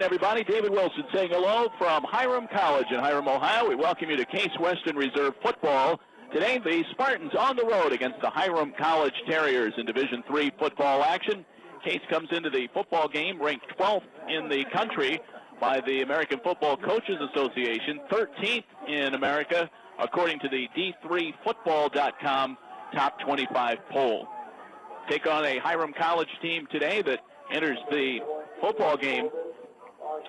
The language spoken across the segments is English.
Everybody, David Wilson saying hello from Hiram College in Hiram, Ohio. We welcome you to Case Western Reserve football. Today, the Spartans on the road against the Hiram College Terriers in Division III football action. Case comes into the football game ranked 12th in the country by the American Football Coaches Association, 13th in America, according to the D3Football.com Top 25 poll. Take on a Hiram College team today that enters the football game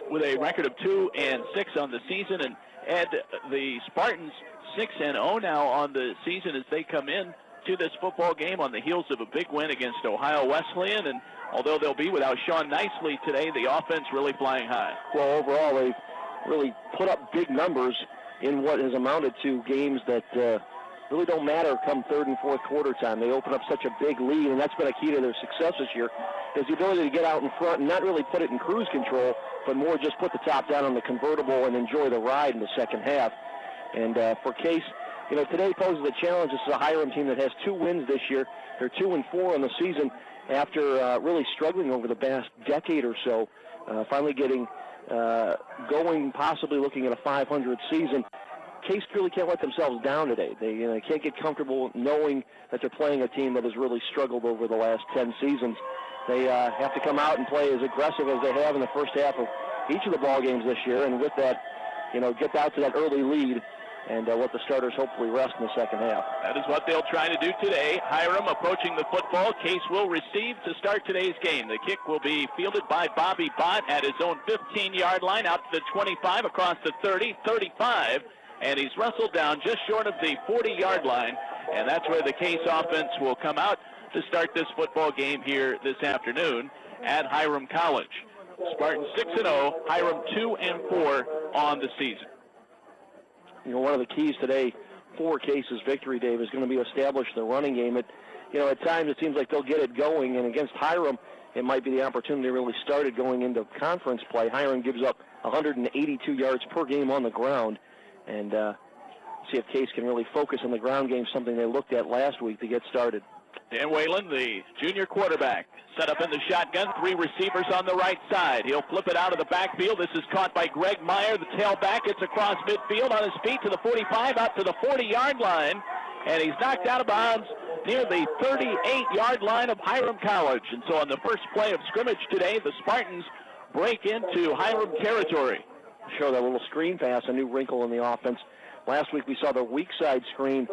with a record of 2-6 on the season, and add the Spartans 6-0 now on the season as they come in to this football game on the heels of a big win against Ohio Wesleyan. And although they'll be without Sean Nicely today, the offense really flying high. Well, overall, they've really put up big numbers in what has amounted to games that really don't matter come third and fourth quarter time. They open up such a big lead, and that's been a key to their success this year, is the ability to get out in front and not really put it in cruise control, but more just put the top down on the convertible and enjoy the ride in the second half. And for Case, today poses a challenge. This is a Hiram team that has 2 wins this year. They're 2-4 on the season after really struggling over the past decade or so, finally getting going, possibly looking at a 500 season. Case really can't let themselves down today. They can't get comfortable knowing that they're playing a team that has really struggled over the last 10 seasons. They have to come out and play as aggressive as they have in the first half of each of the ball games this year, and with that, get out to that early lead and let the starters hopefully rest in the second half. That is what they'll try to do today. Hiram approaching the football. Case will receive to start today's game. The kick will be fielded by Bobby Bott at his own 15-yard line, out to the 25, across the 30, 35, and he's wrestled down just short of the 40-yard line, and that's where the Case offense will come out to start this football game here this afternoon at Hiram College. Spartans 6-0, Hiram 2-4 on the season. One of the keys today for Case's victory, Dave, is going to be to establish the running game. At times it seems like they'll get it going, and against Hiram, it might be the opportunity to really start it going into conference play. Hiram gives up 182 yards per game on the ground, and see if Case can really focus on the ground game, something they looked at last week to get started. Dan Whalen, the junior quarterback, set up in the shotgun, 3 receivers on the right side. He'll flip it out of the backfield. This is caught by Greg Meyer, the tailback. It's across midfield on his feet to the 45, out to the 40-yard line, and he's knocked out of bounds near the 38-yard line of Hiram College. And so on the first play of scrimmage today, the Spartans break into Hiram territory. Show that little screen pass, a new wrinkle in the offense. Last week we saw the weak side screen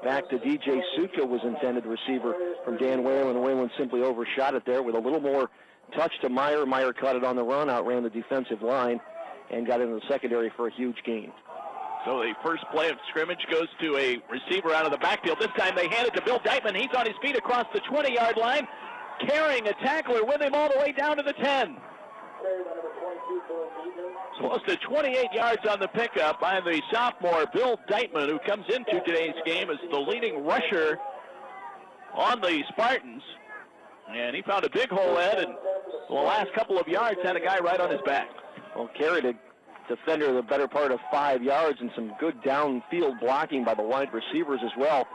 back to DJ Sutka was intended receiver from Dan Whalen. Whalen simply overshot it there with a little more touch to Meyer. Meyer caught it on the run, outran the defensive line, and got into the secondary for a huge gain. So the first play of scrimmage goes to a receiver out of the backfield. This time they hand it to Bill Deitman. He's on his feet across the 20-yard line, carrying a tackler with him all the way down to the 10. Close to 28 yards on the pickup by the sophomore Bill Deitman, who comes into today's game as the leading rusher on the Spartans. And he found a big hole, Ed, and the last couple of yards had a guy right on his back. Well, carried a defender the better part of 5 yards, and some good downfield blocking by the wide receivers as well.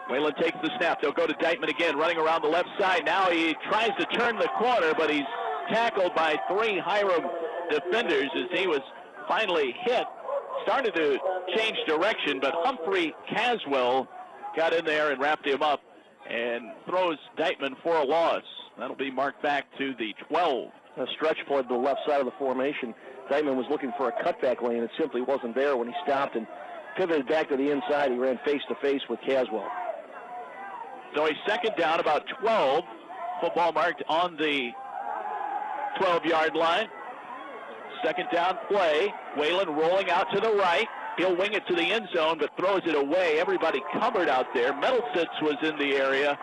Whalen takes the snap. They'll go to Deitman again, running around the left side. Now he tries to turn the corner, but he's tackled by 3 Hiram defenders as he was finally hit. Started to change direction, but Humphrey Caswell got in there and wrapped him up and throws Deitman for a loss. That'll be marked back to the 12. A stretch play to the left side of the formation. Deitman was looking for a cutback lane. It simply wasn't there when he stopped and pivoted back to the inside. He ran face-to-face with Caswell. So a second down, about 12. Football marked on the 12-yard line. Second down play. Whalen rolling out to the right. He'll wing it to the end zone, but throws it away. Everybody covered out there. Metalsitz was in the area,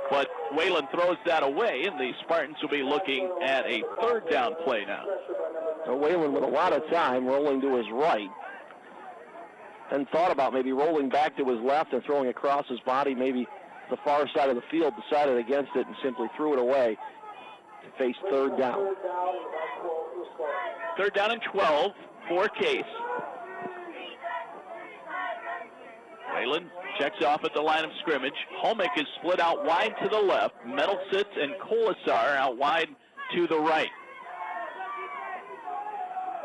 but Whalen throws that away, and the Spartans will be looking at a third down play now. So Whalen with a lot of time rolling to his right. Then thought about maybe rolling back to his left and throwing across his body, maybe the far side of the field, decided against it and simply threw it away to face third down. Third down and 12 for Case. Whalen checks off at the line of scrimmage. Holmick is split out wide to the left. Metalsitz and Kolasar out wide to the right.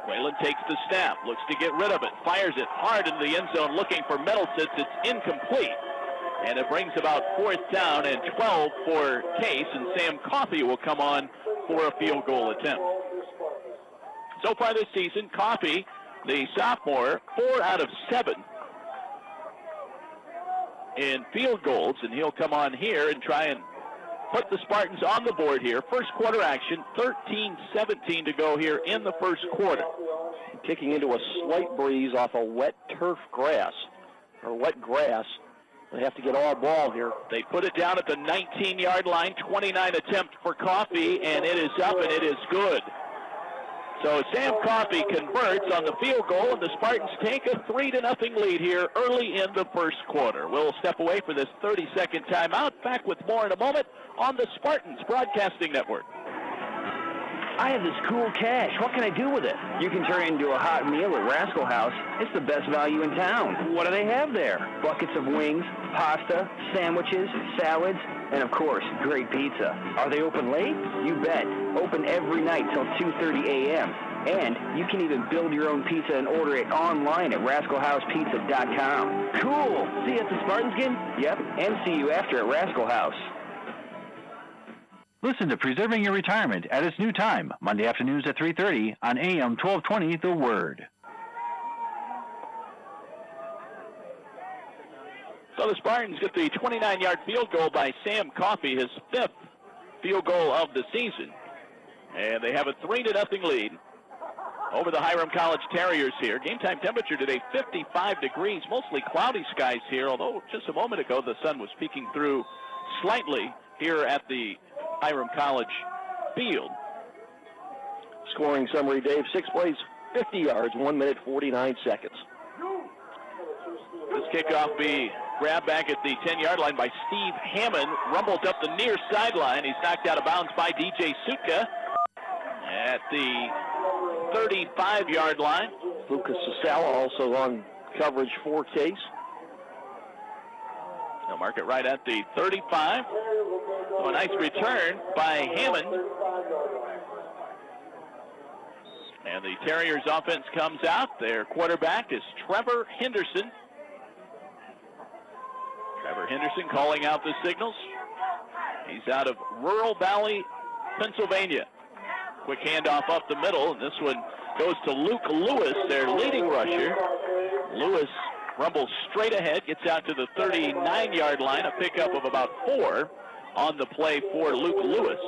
Whalen takes the snap, looks to get rid of it, fires it hard into the end zone looking for Middlesex. It's incomplete. And it brings about 4th down and 12 for Case, and Sam Coffey will come on for a field goal attempt. So far this season, Coffey, the sophomore, 4 out of 7 in field goals, and he'll come on here and try and put the Spartans on the board here. First quarter action, 13-17 to go here in the first quarter. Kicking into a slight breeze off a wet turf grass, or wet grass. They have to get all ball here. They put it down at the 19-yard line, 29 attempt for Coffey, and it is up and it is good. So Sam Coffey converts on the field goal, and the Spartans take a 3-0 lead here early in the first quarter. We'll step away for this 30-second timeout. Back with more in a moment on the Spartans Broadcasting Network. I have this cool cash. What can I do with it? You can turn it into a hot meal at Rascal House. It's the best value in town. What do they have there? Buckets of wings, pasta, sandwiches, salads, and of course, great pizza. Are they open late? You bet. Open every night till 2:30 a.m. And you can even build your own pizza and order it online at rascalhousepizza.com. Cool. See you at the Spartans game? Yep, and see you after at Rascal House. Listen to Preserving Your Retirement at its new time, Monday afternoons at 3:30 on AM 1220 The Word. So the Spartans get the 29-yard field goal by Sam Coffey, his 5th field goal of the season. And they have a 3-0 lead over the Hiram College Terriers here. Game time temperature today, 55 degrees, mostly cloudy skies here, although just a moment ago the sun was peeking through slightly here at the Hiram College field. Scoring summary, Dave. 6 plays, 50 yards, 1 minute, 49 seconds. This kickoff be grabbed back at the 10-yard line by Steve Hammond. Rumbles up the near sideline. He's knocked out of bounds by DJ Sutka at the 35-yard line. Lucas Sasala also on coverage for Case. They'll mark it right at the 35. So a nice return by Hammond. And the Terriers offense comes out. Their quarterback is Trevor Henderson. Trevor Henderson calling out the signals. He's out of Rural Valley, Pennsylvania. Quick handoff up the middle, and this one goes to Luke Lewis, their leading rusher. Lewis rumbles straight ahead, gets out to the 39-yard line, a pickup of about 4 on the play for Luke Lewis.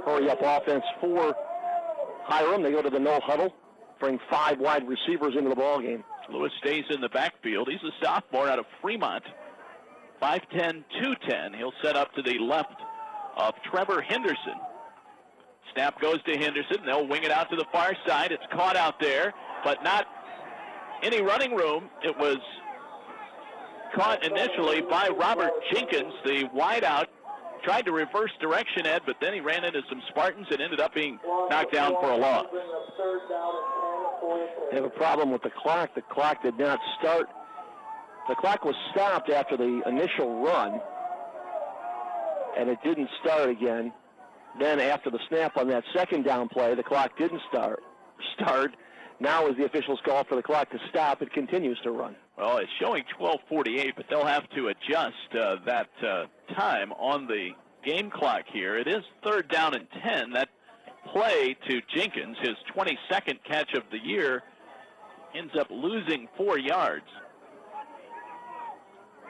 Hurry up offense for Hiram. They go to the no huddle, bring 5 wide receivers into the ball game. Lewis stays in the backfield. He's a sophomore out of Fremont, 5'10", 210. He'll set up to the left of Trevor Henderson. Snap goes to Henderson. They'll wing it out to the far side. It's caught out there, but not any running room. It was caught initially by Robert Jenkins, the wideout. Tried to reverse direction, Ed, but then he ran into some Spartans and ended up being knocked down for a loss. They have a problem with the clock. The clock did not start. The clock was stopped after the initial run, and it didn't start again. Then after the snap on that second down play, the clock didn't start. Now as the officials call for the clock to stop, it continues to run. Well, it's showing 12:48, but they'll have to adjust that time on the game clock here. It is 3rd down and 10. That play to Jenkins, his 22nd catch of the year, ends up losing 4 yards.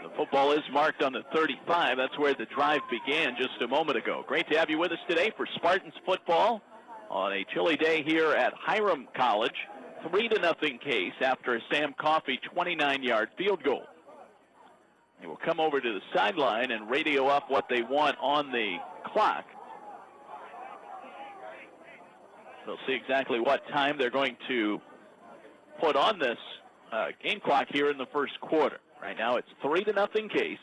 The football is marked on the 35. That's where the drive began just a moment ago. Great to have you with us today for Spartans football on a chilly day here at Hiram College. 3-0 Case after a Sam Coffey 29-yard field goal. They will come over to the sideline and radio up what they want on the clock. They'll see exactly what time they're going to put on this game clock here in the first quarter. Right now it's 3-0 Case.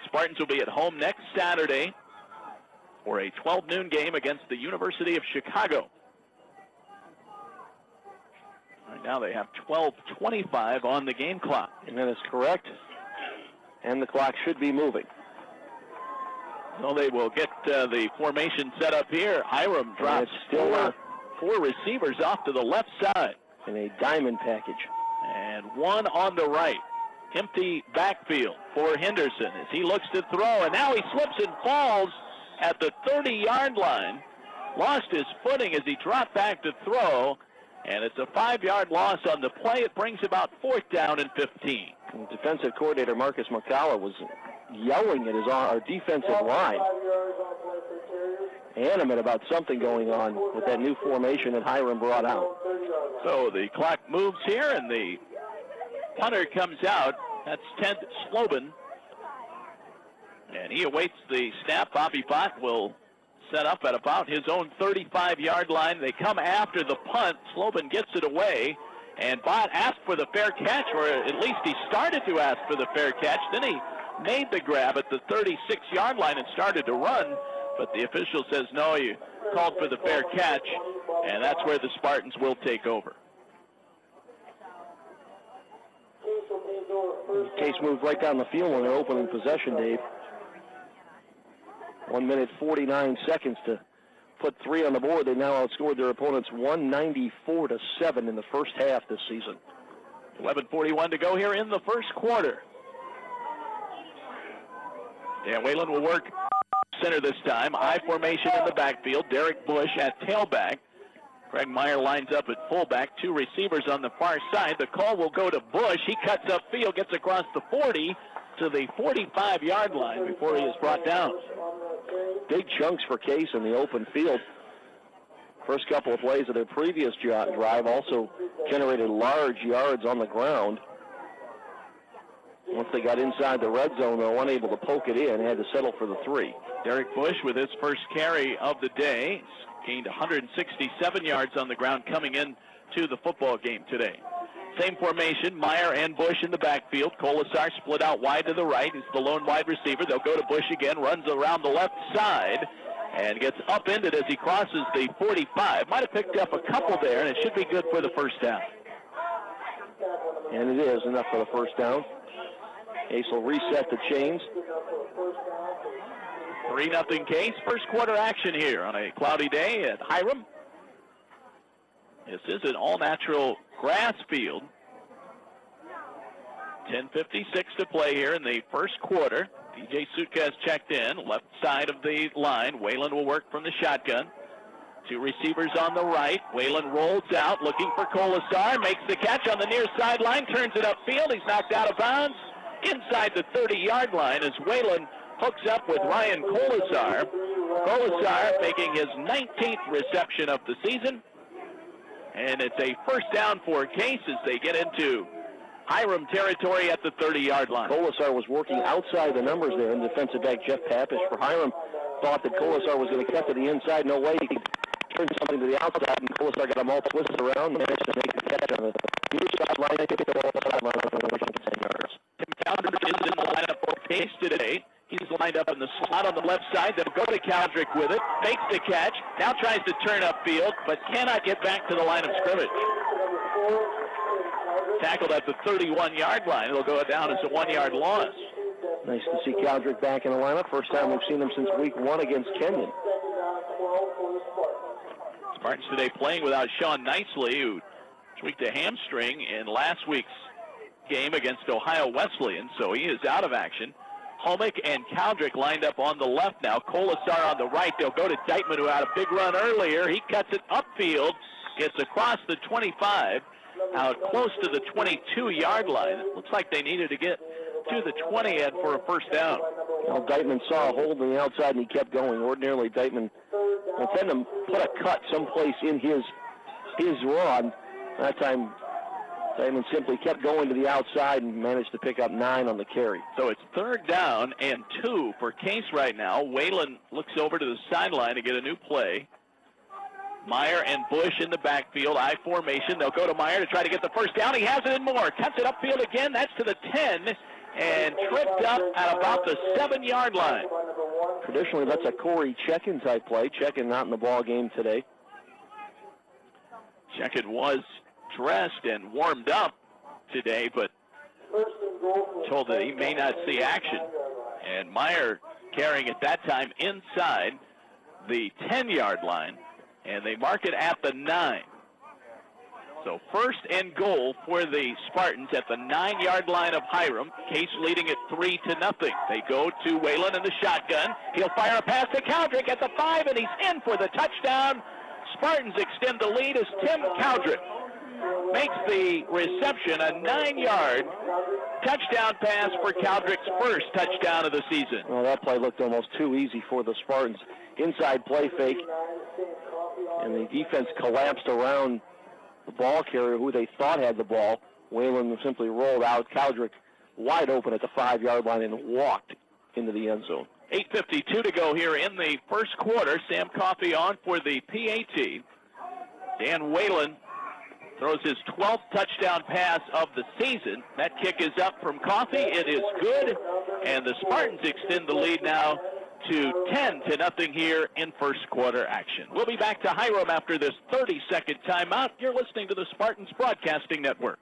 Spartans will be at home next Saturday for a 12 noon game against the University of Chicago. Right now they have 12:25 on the game clock. And that is correct. And the clock should be moving. So they will get the formation set up here. Hiram drops still 4 receivers off to the left side. In a diamond package. And 1 on the right. Empty backfield for Henderson as he looks to throw, and now he slips and falls at the 30-yard line. Lost his footing as he dropped back to throw, and it's a 5-yard loss on the play. It brings about 4th down and 15. And defensive coordinator Marcus McCullough was yelling at our defensive line, animate about something going on with that new formation that Hiram brought out. So the clock moves here, and the punter comes out. That's Ted Slobin. And he awaits the snap. Bobby Bott will set up at about his own 35-yard line. They come after the punt. Slobin gets it away. And Bott asked for the fair catch, or at least he started to ask for the fair catch. Then he made the grab at the 36-yard line and started to run. But the official says, no, you called for the fair catch. And that's where the Spartans will take over. Case moved right down the field on their opening possession, Dave. 1 minute, 49 seconds to put 3 on the board. They now outscored their opponents 194-7 in the first half this season. 11:41 to go here in the first quarter. Dan Whalen will work center this time. I formation in the backfield. Derek Bush at tailback. Craig Meyer lines up at fullback. 2 receivers on the far side. The call will go to Bush. He cuts upfield, gets across the 40 to the 45-yard line before he is brought down. Big chunks for Case in the open field. First couple of plays of their previous drive also generated large yards on the ground. Once they got inside the red zone, they were unable to poke it in, had to settle for the 3. Derek Bush with his first carry of the day. Gained 167 yards on the ground coming in to the football game today. Same formation, Meyer and Bush in the backfield. Colasar split out wide to the right. He's the lone wide receiver. They'll go to Bush again, runs around the left side, and gets upended as he crosses the 45. Might have picked up a couple there, and it should be good for the first down. And it is enough for the first down. Case will reset the chains. 3-0 Case. First quarter action here on a cloudy day at Hiram. This is an all-natural grass field. 10:56 to play here in the first quarter. DJ Sutka has checked in, left side of the line. Whalen will work from the shotgun. 2 receivers on the right. Whalen rolls out, looking for Colasar. Makes the catch on the near sideline, turns it upfield. He's knocked out of bounds inside the 30-yard line as Whalen hooks up with Ryan Colasar. Colasar making his 19th reception of the season. And it's a first down for Case as they get into Hiram territory at the 30-yard line. Colasar was working outside the numbers there, and defensive back Jeff Pappas for Hiram thought that Colasar was going to cut to the inside. No way. He turned something to the outside, and Colasar got them all twisted around and managed to make the catch on the near sideline. They picked the ball sideline for 10 yards. Tim Caldrick is in the lineup for Case today. He's lined up in the slot on the left side. They'll go to Caldrick with it. Makes the catch. Now tries to turn upfield, but cannot get back to the line of scrimmage. Tackled at the 31-yard line. It'll go down as a 1-yard loss. Nice to see Caldrick back in the lineup. First time we've seen him since week 1 against Kenyon. Spartans today playing without Sean Nicely, who tweaked a hamstring in last week's game against Ohio Wesleyan, so he is out of action. Homick and Caldrick lined up on the left now. Colasar on the right. They'll go to Deitman, who had a big run earlier. He cuts it upfield, gets across the 25, out close to the 22-yard line. It looks like they needed to get to the 20 for a first down. Well, Deitman saw a hold on the outside, and he kept going. Ordinarily, Deitman will tend to put a cut someplace in his run. That time, Deitman simply kept going to the outside and managed to pick up 9 on the carry. So it's 3rd down and 2 for Case right now. Whalen looks over to the sideline to get a new play. Meyer and Bush in the backfield, I formation. They'll go to Meyer to try to get the first down. He has it and more. Cuts it upfield again. That's to the 10 and tripped up at about the 7-yard line. Traditionally, that's a Corey Check-in type play. Check-in not in the ball game today. Check-in was dressed and warmed up today, but told that he may not see action. And Meyer carrying at that time inside the 10-yard line. and they mark it at the 9. So first and goal for the Spartans at the 9-yard line of Hiram. Case leading it 3-0. They go to Whalen in the shotgun. He'll fire a pass to Cowdrick at the 5, and he's in for the touchdown. Spartans extend the lead as Tim Cowdrick makes the reception, a 9-yard touchdown pass for Cowdrick's first touchdown of the season. Well, that play looked almost too easy for the Spartans. Inside play fake, and the defense collapsed around the ball carrier who they thought had the ball. Whalen simply rolled out. Cowdrick wide open at the 5-yard line and walked into the end zone. 8:52 to go here in the first quarter. Sam Coffey on for the PAT. Dan Whalen throws his 12th touchdown pass of the season. That kick is up from Coffey. It is good, and the Spartans extend the lead now to 10-0 here in first quarter action. We'll be back to Hiram after this 30-second timeout. You're listening to the Spartans Broadcasting Network.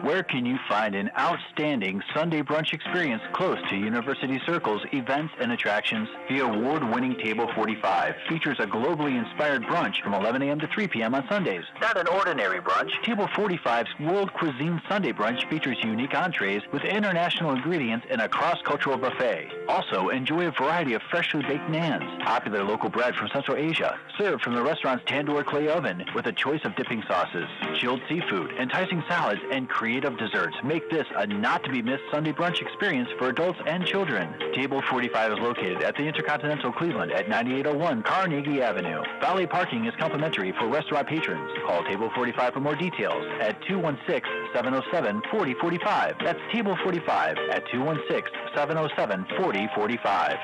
Where can you find an outstanding Sunday brunch experience close to University Circle's events and attractions? The award-winning Table 45 features a globally inspired brunch from 11 a.m. to 3 p.m. on Sundays. Not an ordinary brunch. Table 45's World Cuisine Sunday brunch features unique entrees with international ingredients and a cross-cultural buffet. Also, enjoy a variety of freshly baked naans, popular local bread from Central Asia, served from the restaurant's tandoor clay oven with a choice of dipping sauces, chilled seafood, enticing salads, and creative desserts. Make this a not-to-be-missed Sunday brunch experience for adults and children. Table 45 is located at the Intercontinental Cleveland at 9801 Carnegie Avenue. Valet parking is complimentary for restaurant patrons. Call Table 45 for more details at 216-707-4045. That's Table 45 at 216-707-4045.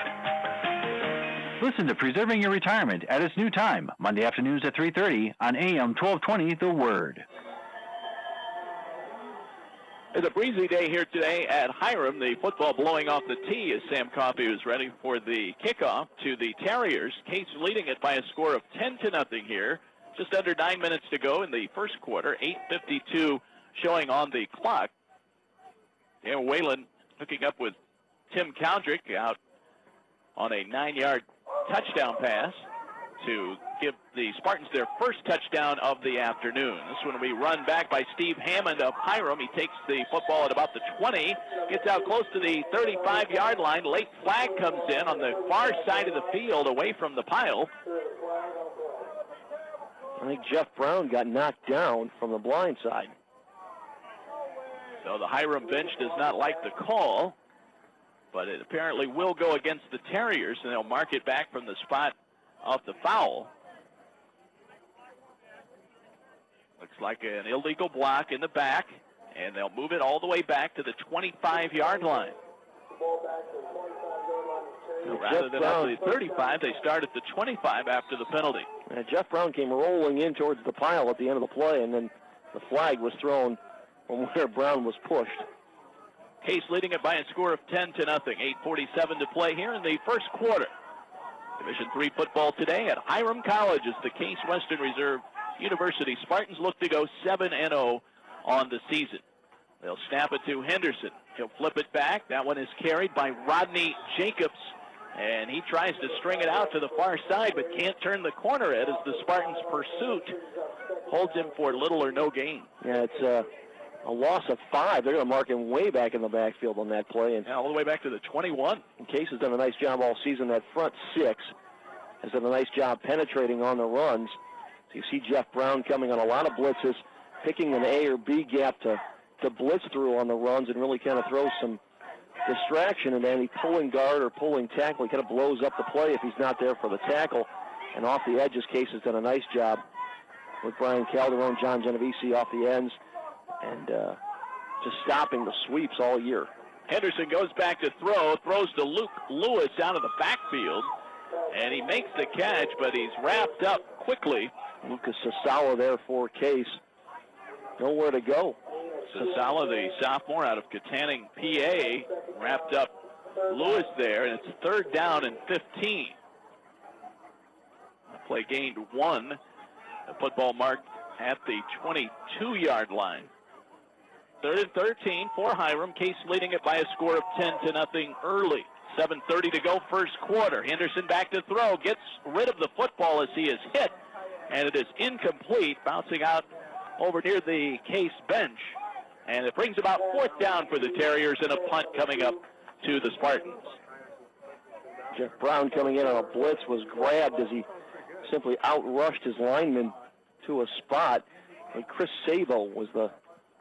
Listen to Preserving Your Retirement at its new time, Monday afternoons at 3:30 on AM 1220 The Word. It's a breezy day here today at Hiram. The football blowing off the tee as Sam Coffey is ready for the kickoff to the Terriers. Case leading it by a score of 10-0 here. Just under 9 minutes to go in the first quarter. 8:52 showing on the clock. And Whalen hooking up with Tim Cowdrick out on a 9-yard touchdown pass to give the Spartans their first touchdown of the afternoon. This one will be run back by Steve Hammond of Hiram. He takes the football at about the 20, gets out close to the 35-yard line. Late flag comes in on the far side of the field away from the pile. I think Jeff Brown got knocked down from the blind side. So the Hiram bench does not like the call, but it apparently will go against the Terriers, and they'll mark it back from the spot of the foul. Looks like an illegal block in the back, and they'll move it all the way back to the 25-yard line. So rather than up to the 35, they start at the 25 after the penalty. Jeff Brown came rolling in towards the pile at the end of the play, and then the flag was thrown from where Brown was pushed. Case leading it by a score of 10-0. 8:47 to play here in the first quarter. Division III football today at Hiram College as the Case Western Reserve University Spartans look to go 7-0 on the season. They'll snap it to Henderson. He'll flip it back. That one is carried by Rodney Jacobs, and he tries to string it out to the far side but can't turn the corner as the Spartans' pursuit holds him for little or no gain. Yeah, it's a loss of 5. They're going to mark him way back in the backfield on that play. And all the way back to the 21. And Case has done a nice job all season. That front 6 has done a nice job penetrating on the runs. So you see Jeff Brown coming on a lot of blitzes, picking an A or B gap to blitz through on the runs and really kind of throws some distraction in any pulling guard or pulling tackle. He kind of blows up the play if he's not there for the tackle. And off the edges, Case has done a nice job with Brian Calderon, John Genovese off the ends, and just stopping the sweeps all year. Henderson goes back to throws to Luke Lewis out of the backfield, and he makes the catch, but he's wrapped up quickly. Lucas Sasala there for Case. Nowhere to go. Sasala, the sophomore out of Katanning, PA, wrapped up Lewis there, and it's 3rd down and 15. The play gained 1. The football marked at the 22-yard line. 3rd and 13 for Hiram. Case leading it by a score of 10-0 early. 7:30 to go first quarter. Henderson back to throw. Gets rid of the football as he is hit and it is incomplete, bouncing out over near the Case bench. And it brings about 4th down for the Terriers and a punt coming up to the Spartans. Jeff Brown coming in on a blitz was grabbed as he simply outrushed his lineman to a spot. And Chris Sabo was the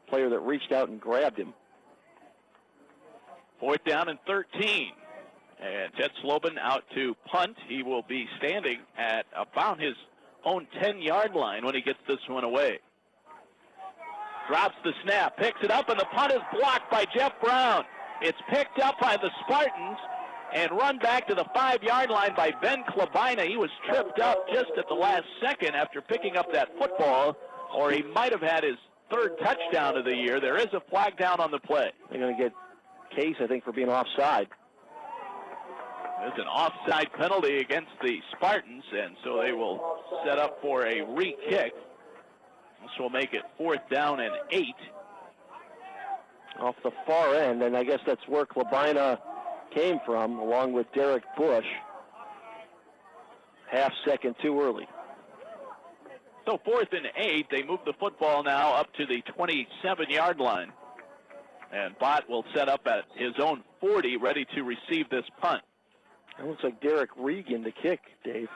player that reached out and grabbed him. 4th down and 13. And Ted Slobin out to punt. He will be standing at about his own 10-yard line when he gets this one away. Drops the snap, picks it up, and the punt is blocked by Jeff Brown. It's picked up by the Spartans and run back to the 5-yard line by Ben Klabina. He was tripped up just at the last second after picking up that football, or he might have had his 3rd touchdown of the year. There is a flag down on the play. They're going to get Case, I think, for being offside. There's an offside penalty against the Spartans, and so they will set up for a re-kick. This will make it 4th down and 8. Off the far end, and I guess that's where Klabina came from, along with Derek Bush. Half second too early. So 4th and 8, they move the football now up to the 27-yard line. And Bott will set up at his own 40, ready to receive this punt. It looks like Derek Regan to kick, Dave.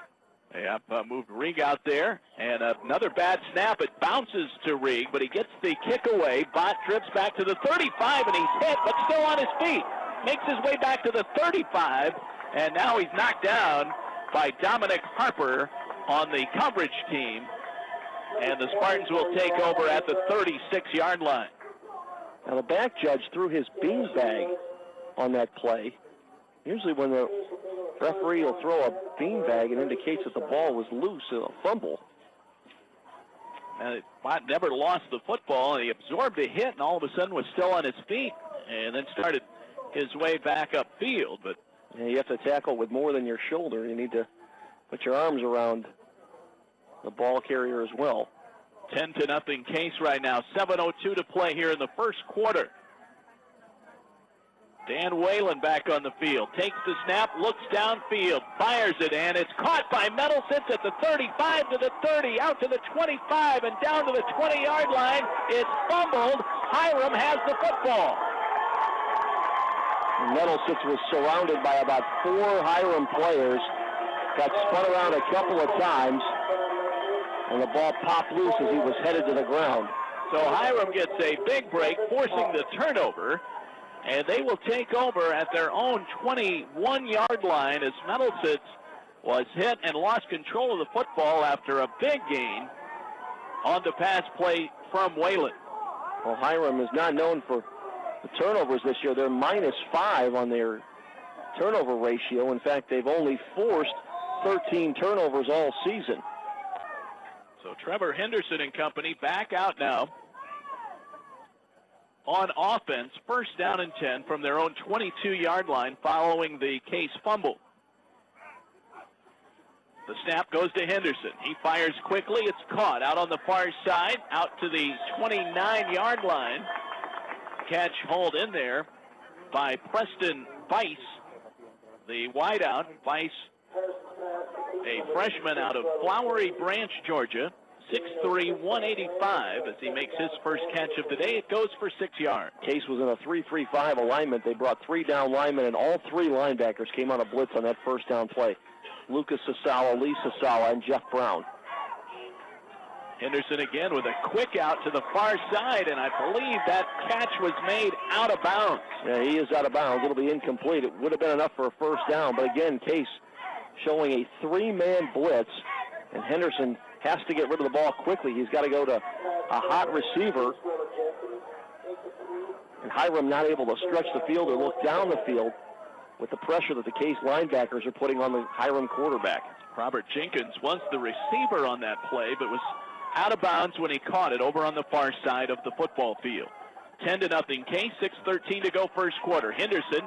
Yep, moved Reeg out there. And another bad snap. It bounces to Reeg, but he gets the kick away. Bott drifts back to the 35, and he's hit, but still on his feet. Makes his way back to the 35, and now he's knocked down by Dominic Harper on the coverage team. And the Spartans will take over at the 36-yard line. Now the back judge threw his beanbag on that play. Usually when the referee will throw a beanbag, it indicates that the ball was loose, a fumble. And Bott never lost the football, and he absorbed a hit, and all of a sudden was still on his feet, and then started his way back upfield. But yeah, you have to tackle with more than your shoulder. You need to put your arms around the ball carrier as well. 10-0 Case right now. 7:02 to play here in the first quarter. Dan Whalen back on the field. Takes the snap, looks downfield, fires it, and it's caught by Meddlesitz at the 35 to the 30, out to the 25, and down to the 20-yard line. It's fumbled. Hiram has the football. Meddlesitz was surrounded by about 4 Hiram players. Got spun around a couple of times, and the ball popped loose as he was headed to the ground. So Hiram gets a big break, forcing the turnover, and they will take over at their own 21-yard line as Meddlesitz was hit and lost control of the football after a big gain on the pass play from Whalen. Well, Hiram is not known for the turnovers this year. They're -5 on their turnover ratio. In fact, they've only forced 13 turnovers all season. So Trevor Henderson and company back out now on offense, 1st down and 10 from their own 22-yard line following the Case fumble. The snap goes to Henderson. He fires quickly. It's caught out on the far side, out to the 29-yard line. Catch hauled in there by Preston Weiss, the wideout. Weiss, a freshman out of Flowery Branch, Georgia, 6'3", 185 as he makes his first catch of the day. It goes for 6 yards. Case was in a 3-3-5 alignment. They brought 3 down linemen, and all 3 linebackers came on a blitz on that first down play. Lucas Sasawa, Lee Sasawa, and Jeff Brown. Henderson again with a quick out to the far side, and I believe that catch was made out of bounds. Yeah, he is out of bounds. It'll be incomplete. It would have been enough for a first down, but again, Case showing a 3-man blitz, and Henderson has to get rid of the ball quickly. He's got to go to a hot receiver, and Hiram not able to stretch the field or look down the field with the pressure that the Case linebackers are putting on the Hiram quarterback. Robert Jenkins was the receiver on that play, but was out of bounds when he caught it over on the far side of the football field. 10-0 Case, 6:13 to go first quarter. Henderson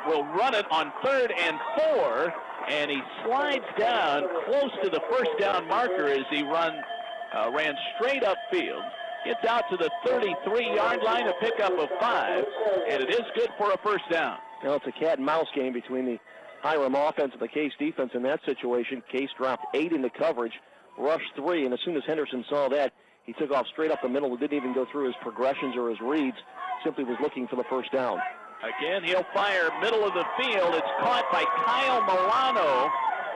will run it on 3rd and 4, and he slides down close to the first down marker as he ran straight upfield. Gets out to the 33-yard line, a pickup of 5, and it is good for a first down. Now it's a cat and mouse game between the Hiram offense and the Case defense in that situation. Case dropped 8 into coverage, rush three, and as soon as Henderson saw that, he took off straight up the middle. Didn't even go through his progressions or his reads. Simply was looking for the first down. Again, he'll fire middle of the field. It's caught by Kyle Milano.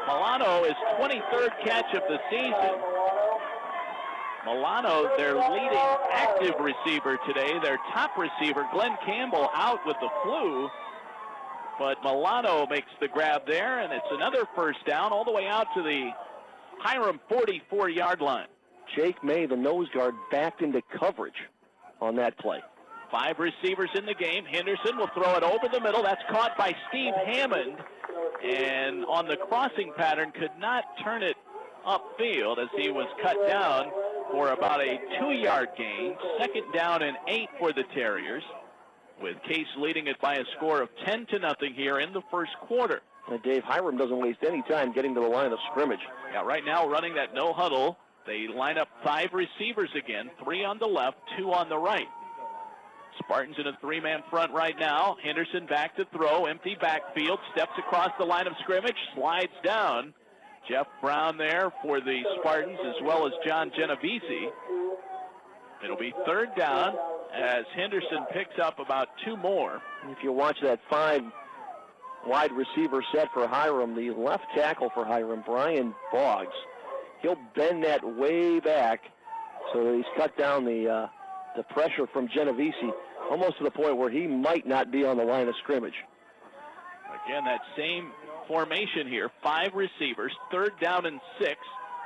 Milano is 23rd catch of the season. Milano, their leading active receiver today. Their top receiver, Glenn Campbell, out with the flu. But Milano makes the grab there, and it's another first down all the way out to the Hiram 44-yard line. Jake May, the nose guard, backed into coverage on that play. 5 receivers in the game. Henderson will throw it over the middle. That's caught by Steve Hammond. And on the crossing pattern, could not turn it upfield as he was cut down for about a 2-yard gain. 2nd down and 8 for the Terriers, with Case leading it by a score of 10-0 here in the first quarter. And Dave, Hiram doesn't waste any time getting to the line of scrimmage. Yeah, right now running that no huddle. They line up 5 receivers again, 3 on the left, 2 on the right. Spartans in a 3-man front right now. Henderson back to throw, empty backfield, steps across the line of scrimmage, slides down. Jeff Brown there for the Spartans, as well as John Genovese. It'll be 3rd down as Henderson picks up about 2 more. If you watch that 5 wide receiver set for Hiram, the left tackle for Hiram, Brian Boggs, he'll bend that way back so that he's cut down the pressure from Genovese, almost to the point where he might not be on the line of scrimmage. Again, that same formation here, 5 receivers, 3rd down and 6.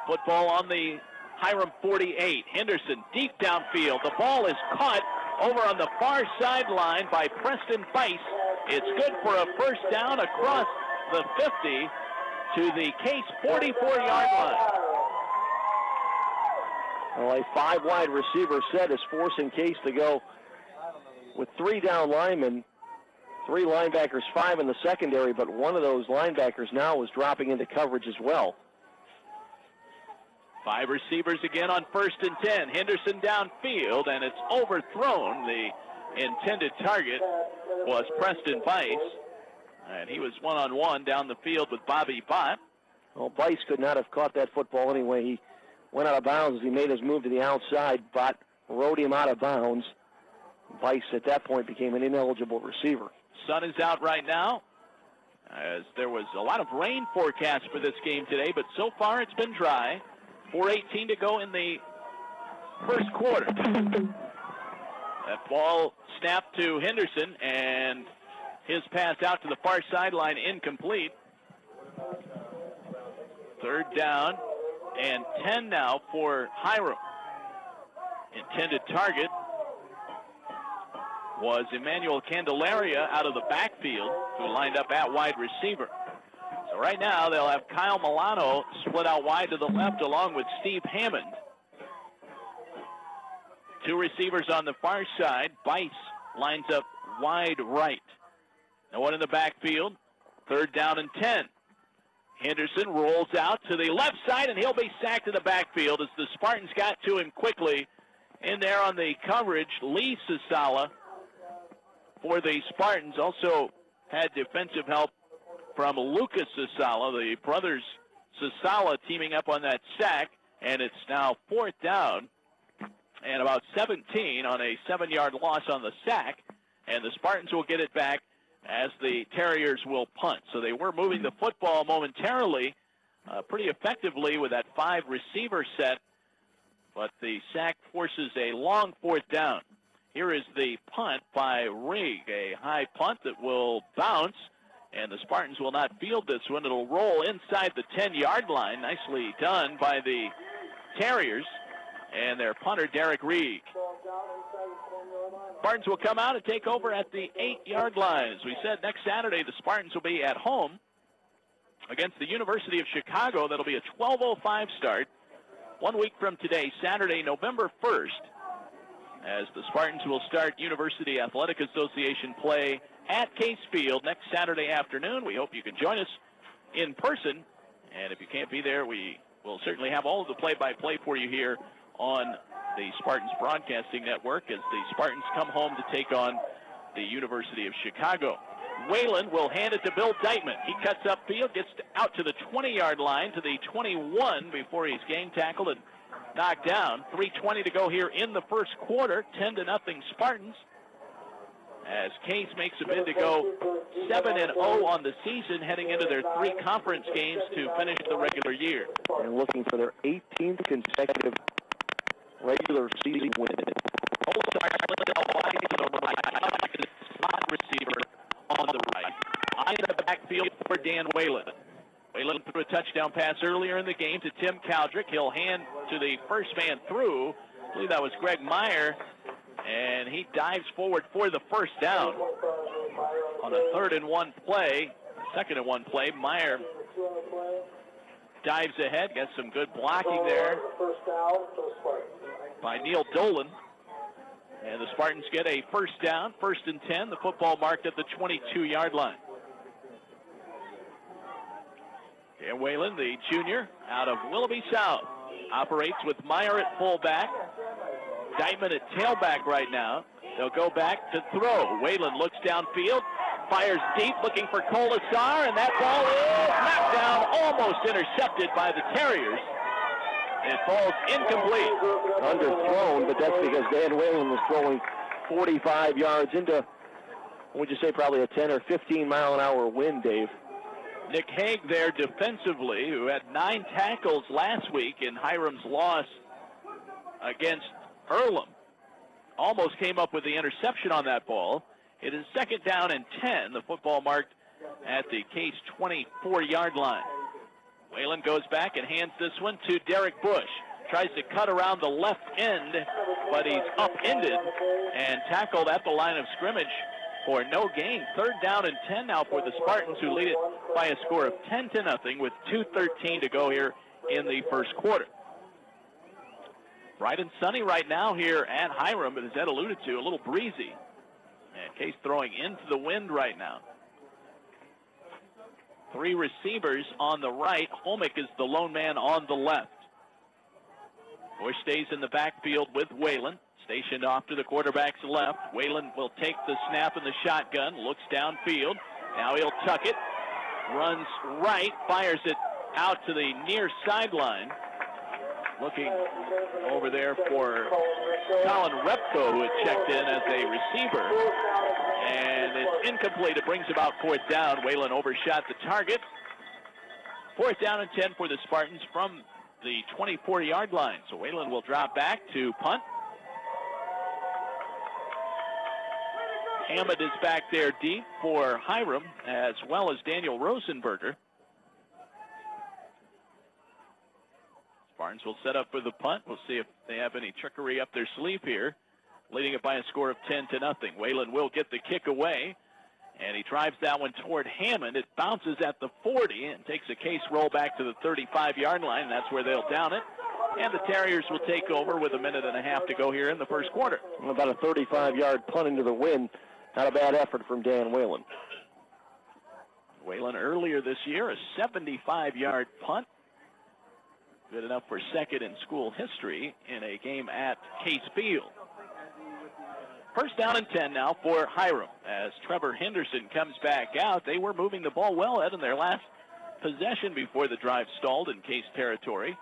Football on the Hiram 48. Henderson deep downfield. The ball is caught over on the far sideline by Preston Bice. It's good for a first down across the 50 to the Case 44-yard line. Well, a 5 wide receiver set is forcing Case to go with 3 down linemen, 3 linebackers, 5 in the secondary, but one of those linebackers now is dropping into coverage as well. 5 receivers again on 1st and 10. Henderson downfield, and it's overthrown. The intended target was Preston Bice, and he was one-on-one down the field with Bobby Bott. Well, Bice could not have caught that football anyway. He went out of bounds as he made his move to the outside. Bott rode him out of bounds. Bice at that point became an ineligible receiver. Sun is out right now, as there was a lot of rain forecast for this game today, but so far it's been dry. 4:18 to go in the first quarter. That ball snapped to Henderson, and his pass out to the far sideline incomplete. 3rd down and 10 now for Hiram. Intended target was Emmanuel Candelaria out of the backfield, who lined up at wide receiver. So right now they'll have Kyle Milano split out wide to the left along with Steve Hammond. 2 receivers on the far side. Bice lines up wide right. No one in the backfield. 3rd down and 10. Henderson rolls out to the left side, and he'll be sacked in the backfield as the Spartans got to him quickly. In there on the coverage, Lee Sasala for the Spartans. Also had defensive help from Lucas Sasala, the brothers Sasala teaming up on that sack, and it's now 4th down and about 17 on a 7-yard loss on the sack, and the Spartans will get it back as the Terriers will punt. So they were moving the football momentarily pretty effectively with that 5 receiver set, but the sack forces a long 4th down. Here is the punt by Rigg, a high punt that will bounce, and the Spartans will not field this one. It'll roll inside the 10-yard line. Nicely done by the Terriers and their punter, Derek Rigg. Spartans will come out and take over at the 8-yard line. As we said, next Saturday, the Spartans will be at home against the University of Chicago. That'll be a 12:05 start. 1 week from today, Saturday, November 1st, as the Spartans will start University Athletic Association play at Case Field next Saturday afternoon. We hope you can join us in person, and if you can't be there, we will certainly have all of the play-by-play for you here on the Spartans Broadcasting Network as the Spartans come home to take on the University of Chicago. Wayland will hand it to Bill Deitman. He cuts upfield, gets out to the 20-yard line, to the 21 before he's gang tackled and knocked down. 3:20 to go here in the first quarter. 10-0 Spartans. As Case makes a bid to go 7-0 on the season, heading into their 3 conference games to finish the regular year. And looking for their 18th consecutive regular season win. Slot receiver on the right. In the backfield for Dan Wayland. Wayland threw a touchdown pass earlier in the game to Tim Caldrick. He'll hand to the first man through. I believe that was Greg Meyer. And he dives forward for the first down. On a 3rd-and-1 play, 2nd-and-1 play, Meyer dives ahead, gets some good blocking there by Neil Dolan. And the Spartans get a first down, 1st and 10. The football marked at the 22-yard line. Dan Wayland, the junior, out of Willoughby South, operates with Meyer at fullback. Deitman at tailback right now. They'll go back to throw. Wayland looks downfield, fires deep, looking for Colasar, and that ball is knocked down, almost intercepted by the Terriers. It falls incomplete. Underthrown, but that's because Dan Wayland was throwing 45 yards into, what would you say, probably a 10 or 15 mile an hour wind, Dave. Nick Haig there defensively, who had 9 tackles last week in Hiram's loss against Earlham. Almost came up with the interception on that ball. It is 2nd down and 10. The football marked at the Case 24-yard line. Wayland goes back and hands this one to Derek Bush. Tries to cut around the left end, but he's upended and tackled at the line of scrimmage for no gain. 3rd down and 10 now for the Spartans, who lead it by a score of 10-0 with 2:13 to go here in the first quarter. Bright and sunny right now here at Hiram, but as Ed alluded to, a little breezy. And Case throwing into the wind right now. 3 receivers on the right. Homick is the lone man on the left. Bush stays in the backfield with Wayland, stationed off to the quarterback's left. Wayland will take the snap in the shotgun, looks downfield. Now he'll tuck it, runs right, fires it out to the near sideline. Looking over there for Colin Repko, who had checked in as a receiver. And it's incomplete. It brings about 4th down. Wayland overshot the target. 4th down and 10 for the Spartans from the 24-yard line. So Wayland will drop back to punt. Hammond is back there deep for Hiram, as well as Daniel Rosenberger. Spartans will set up for the punt. We'll see if they have any trickery up their sleeve here. Leading it by a score of 10-0. Wayland will get the kick away, and he drives that one toward Hammond. It bounces at the 40 and takes a Case roll back to the 35-yard line. That's where they'll down it. And the Terriers will take over with 1.5 minutes to go here in the first quarter. About a 35-yard punt into the wind. Not a bad effort from Dan Wayland. Wayland earlier this year, a 75-yard punt. Good enough for 2nd in school history in a game at Case Field. 1st down and 10 now for Hiram as Trevor Henderson comes back out. They were moving the ball well, Ed, in their last possession before the drive stalled in Case territory.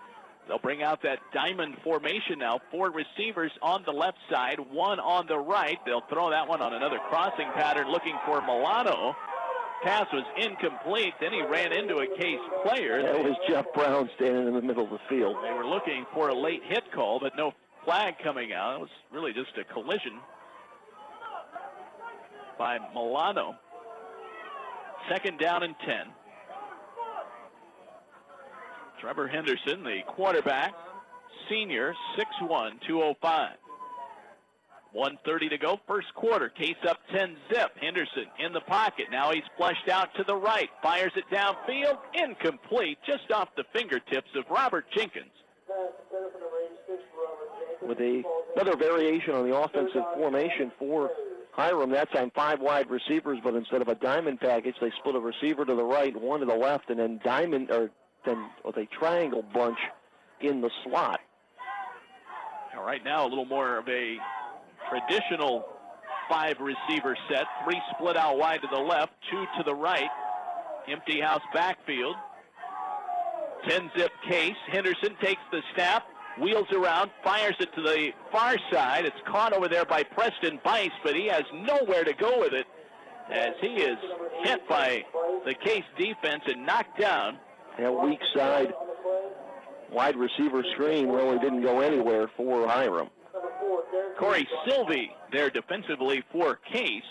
They'll bring out that diamond formation now. 4 receivers on the left side, 1 on the right. They'll throw that one on another crossing pattern looking for Milano. Pass was incomplete. Then he ran into a Case player. That was Jeff Brown standing in the middle of the field. They were looking for a late hit call, but no flag coming out. It was really just a collision by Milano. 2nd down and 10. Trevor Henderson, the quarterback, senior, 6'1", 205. 1:30 to go, first quarter. Case up 10-zip. Henderson in the pocket. Now he's flushed out to the right. Fires it downfield. Incomplete, just off the fingertips of Robert Jenkins. With another variation on the offensive formation for Hiram, that time 5 wide receivers, but instead of a diamond package, they split a receiver to the right, 1 to the left, and then with a triangle bunch in the slot. Now, right now, a little more of a traditional 5-receiver set. 3 split out wide to the left, 2 to the right. Empty house backfield. 10-zip Case. Henderson takes the snap, wheels around, fires it to the far side. It's caught over there by Preston Bice, but he has nowhere to go with it as he is hit by the Case defense and knocked down. That weak side wide receiver screen really didn't go anywhere for Hiram. Corey Sylvie there defensively for Case.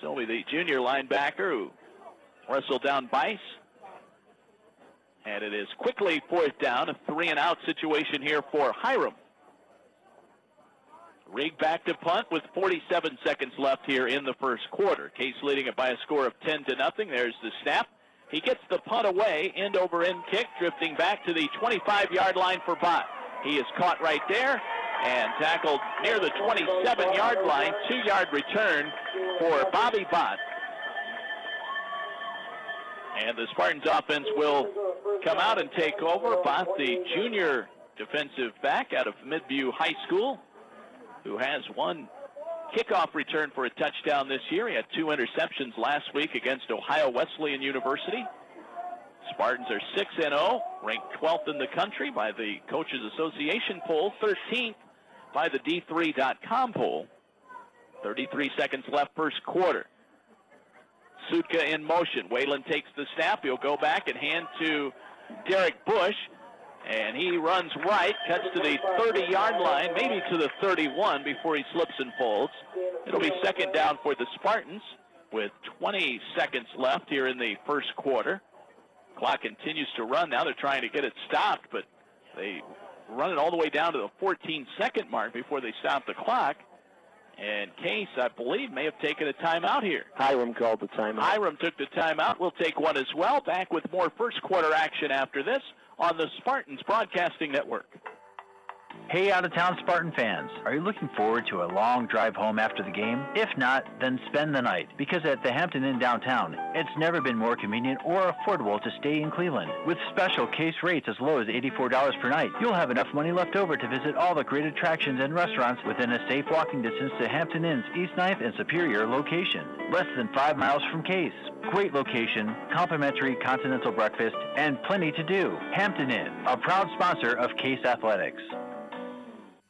Sylvie, the junior linebacker who wrestled down Bice. And it is quickly 4th down, a 3-and-out situation here for Hiram. Rig back to punt with 47 seconds left here in the first quarter. Case leading it by a score of 10-0. There's the snap. He gets the punt away, end-over-end kick, drifting back to the 25-yard line for Bott. He is caught right there and tackled near the 27-yard line. 2-yard return for Bobby Bott. And the Spartans offense will come out and take over. Bott, the junior defensive back out of Midview High School, who has 1 kickoff return for a touchdown this year. He had 2 interceptions last week against Ohio Wesleyan University. Spartans are 6-0, ranked 12th in the country by the Coaches Association poll, 13th by the D3.com poll. 33 seconds left first quarter. Sutka in motion. Whalen takes the snap. He'll go back and hand to Derek Bush. And he runs right, cuts to the 30-yard line, maybe to the 31 before he slips and folds. It'll be 2nd down for the Spartans with 20 seconds left here in the first quarter. Clock continues to run. Now they're trying to get it stopped, but they run it all the way down to the 14-second mark before they stop the clock. And Case, I believe, may have taken a timeout here. Hiram called the timeout. Hiram took the timeout. We'll take one as well. Back with more first quarter action after this on the Spartans Broadcasting Network. Hey, out-of-town Spartan fans, are you looking forward to a long drive home after the game? If not, then spend the night, because at the Hampton Inn downtown, it's never been more convenient or affordable to stay in Cleveland. With special Case rates as low as $84 per night, you'll have enough money left over to visit all the great attractions and restaurants within a safe walking distance to Hampton Inn's East 9th and Superior location. Less than 5 miles from Case. Great location, complimentary continental breakfast, and plenty to do. Hampton Inn, a proud sponsor of Case Athletics.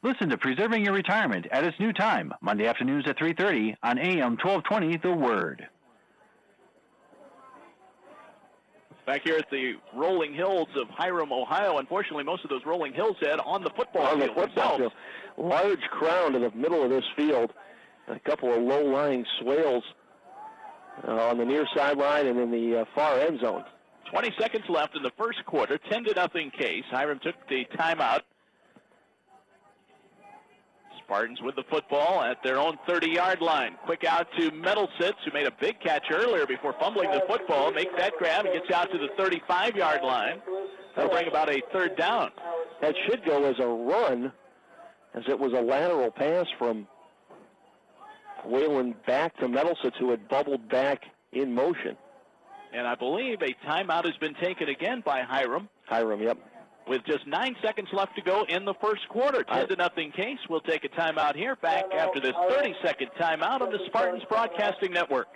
Listen to Preserving Your Retirement at its new time, Monday afternoons at 3:30 on AM 1220 The Word. Back here at the rolling hills of Hiram, Ohio. Unfortunately, most of those rolling hills head on the football field. Large crowd in the middle of this field. A couple of low-lying swales on the near sideline and in the far end zone. 20 seconds left in the first quarter. 10-0 Case. Hiram took the timeout. Spartans with the football at their own 30-yard line. Quick out to Metalsitz, who made a big catch earlier before fumbling the football. Makes that grab and gets out to the 35-yard line. That'll bring about a 3rd down. That should go as a run, as it was a lateral pass from Whalen back to Metalsitz, who had bubbled back in motion. And I believe a timeout has been taken again by Hiram. Hiram, yep. With just 9 seconds left to go in the first quarter. 10-0 Case. We'll take a timeout here. Back after this 30-second timeout on the Spartans Broadcasting Network.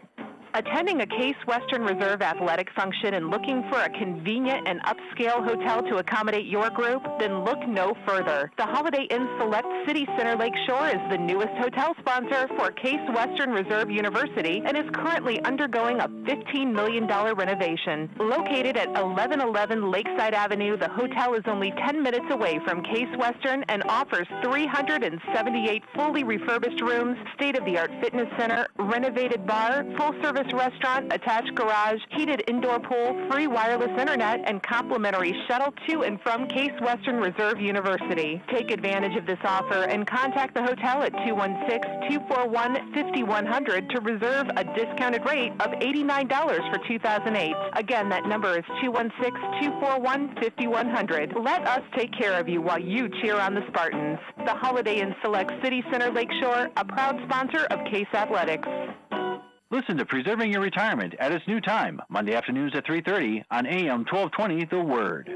Attending a Case Western Reserve athletic function and looking for a convenient and upscale hotel to accommodate your group? Then look no further. The Holiday Inn Select City Center Lakeshore is the newest hotel sponsor for Case Western Reserve University and is currently undergoing a $15 million renovation. Located at 1111 Lakeside Avenue, the hotel is only 10 minutes away from Case Western and offers 378 fully refurbished rooms, state-of-the-art fitness center, renovated bar, full-service restaurant, attached garage, heated indoor pool, free wireless internet, and complimentary shuttle to and from Case Western Reserve University. Take advantage of this offer and contact the hotel at 216-241-5100 to reserve a discounted rate of $89 for 2008. Again, that number is 216-241-5100. Let us take care of you while you cheer on the Spartans. The Holiday Inn Select City Center Lakeshore, a proud sponsor of Case Athletics. Listen to Preserving Your Retirement at its new time, Monday afternoons at 3:30 on AM 1220 The Word.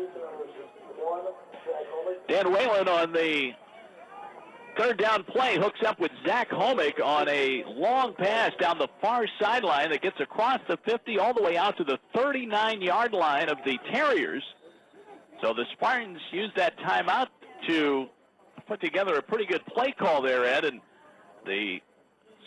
Dan Whalen on the Third down play hooks up with Zach Homick on a long pass down the far sideline that gets across the 50 all the way out to the 39-yard line of the Terriers. So the Spartans use that timeout to put together a pretty good play call there, Ed, and the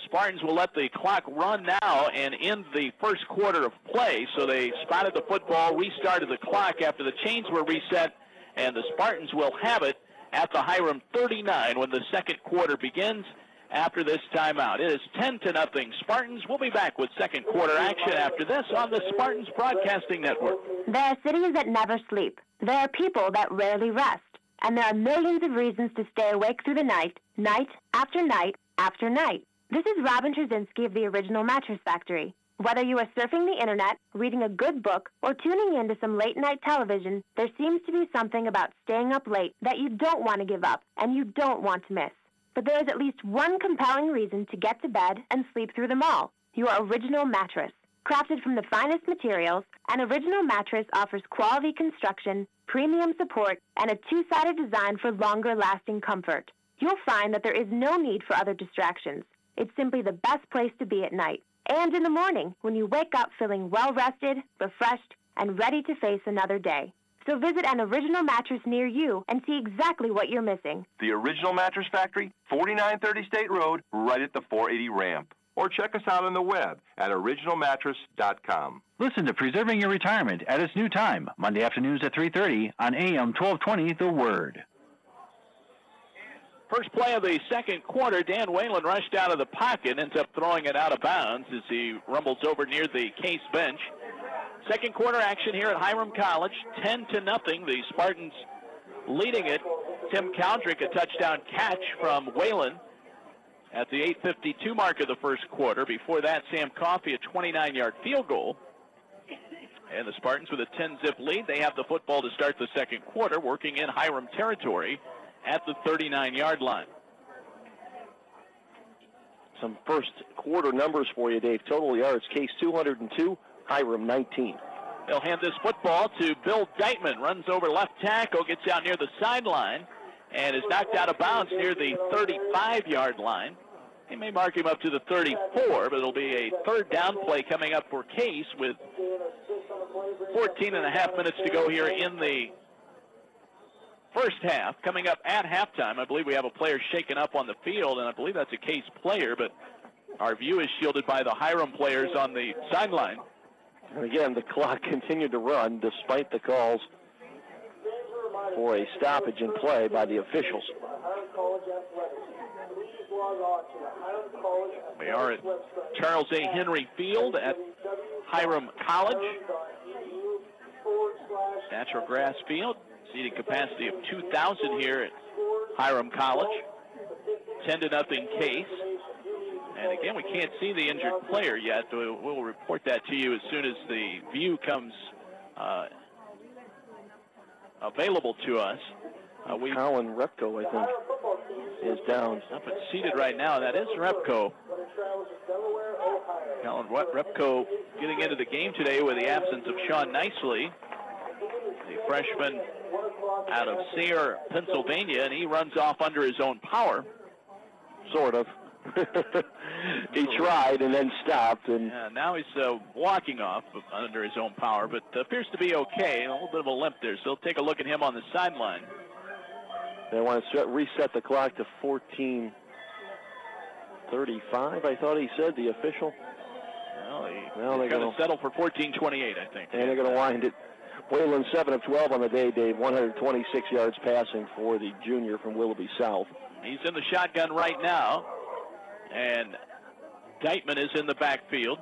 Spartans will let the clock run now and end the first quarter of play. So they spotted the football, restarted the clock after the chains were reset, and the Spartans will have it at the Hiram 39 when the second quarter begins after this timeout. It is 10-0 Spartans. We'll be back with second quarter action after this on the Spartans Broadcasting Network. There are cities that never sleep. There are people that rarely rest. And there are millions of reasons to stay awake through the night, night after night after night. This is Robin Trzynski of the Original Mattress Factory. Whether you are surfing the internet, reading a good book, or tuning in to some late-night television, there seems to be something about staying up late that you don't want to give up and you don't want to miss. But there is at least one compelling reason to get to bed and sleep through them all: your Original Mattress. Crafted from the finest materials, an Original Mattress offers quality construction, premium support, and a two-sided design for longer-lasting comfort. You'll find that there is no need for other distractions. It's simply the best place to be at night. And in the morning, when you wake up feeling well-rested, refreshed, and ready to face another day. So visit an Original Mattress near you and see exactly what you're missing. The Original Mattress Factory, 4930 State Road, right at the 480 ramp. Or check us out on the web at originalmattress.com. Listen to Preserving Your Retirement at its new time, Monday afternoons at 3:30 on AM 1220 The Word. First play of the second quarter, Dan Whalen rushed out of the pocket, ends up throwing it out of bounds as he rumbles over near the Case bench. Second quarter action here at Hiram College, 10-0. The Spartans leading it. Tim Caldrick, a touchdown catch from Whalen at the 8:52 mark of the first quarter. Before that, Sam Coffey, a 29-yard field goal. And the Spartans with a 10-zip lead. They have the football to start the second quarter, working in Hiram territory at the 39-yard line. Some first quarter numbers for you, Dave. Total yards, Case 202, Hiram 19. They'll hand this football to Bill Deitman. Runs over left tackle, gets out near the sideline, and is knocked out of bounds near the 35-yard line. They may mark him up to the 34, but it'll be a third down play coming up for Case with 14 and a half minutes to go here in the first half. Coming up at halftime, I believe we have a player shaken up on the field, and I believe that's a Case player, but our view is shielded by the Hiram players on the sideline. And again, the clock continued to run despite the calls for a stoppage in play by the officials. We are at Charles A. Henry Field at Hiram College. Natural grass field. Seating capacity of 2,000 here at Hiram College. 10-0 Case. And again, we can't see the injured player yet. We'll report that to you as soon as the view comes available to us. Colin Repko, I think, is down. Up and seated right now. That is Repko. Colin Repko getting into the game today with the absence of Sean Nicely, the freshman out of Sayre, Pennsylvania, and he runs off under his own power. Sort of. He tried and then stopped. And now he's walking off under his own power, but appears to be okay. A little bit of a limp there, so they'll take a look at him on the sideline. They want to reset the clock to 14:35, I thought he said, the official. Well, they're going to settle for 14:28, I think. And they're going to wind it. Whalen 7 of 12 on the day, Dave. 126 yards passing for the junior from Willoughby South. He's in the shotgun right now. And Deitman is in the backfield.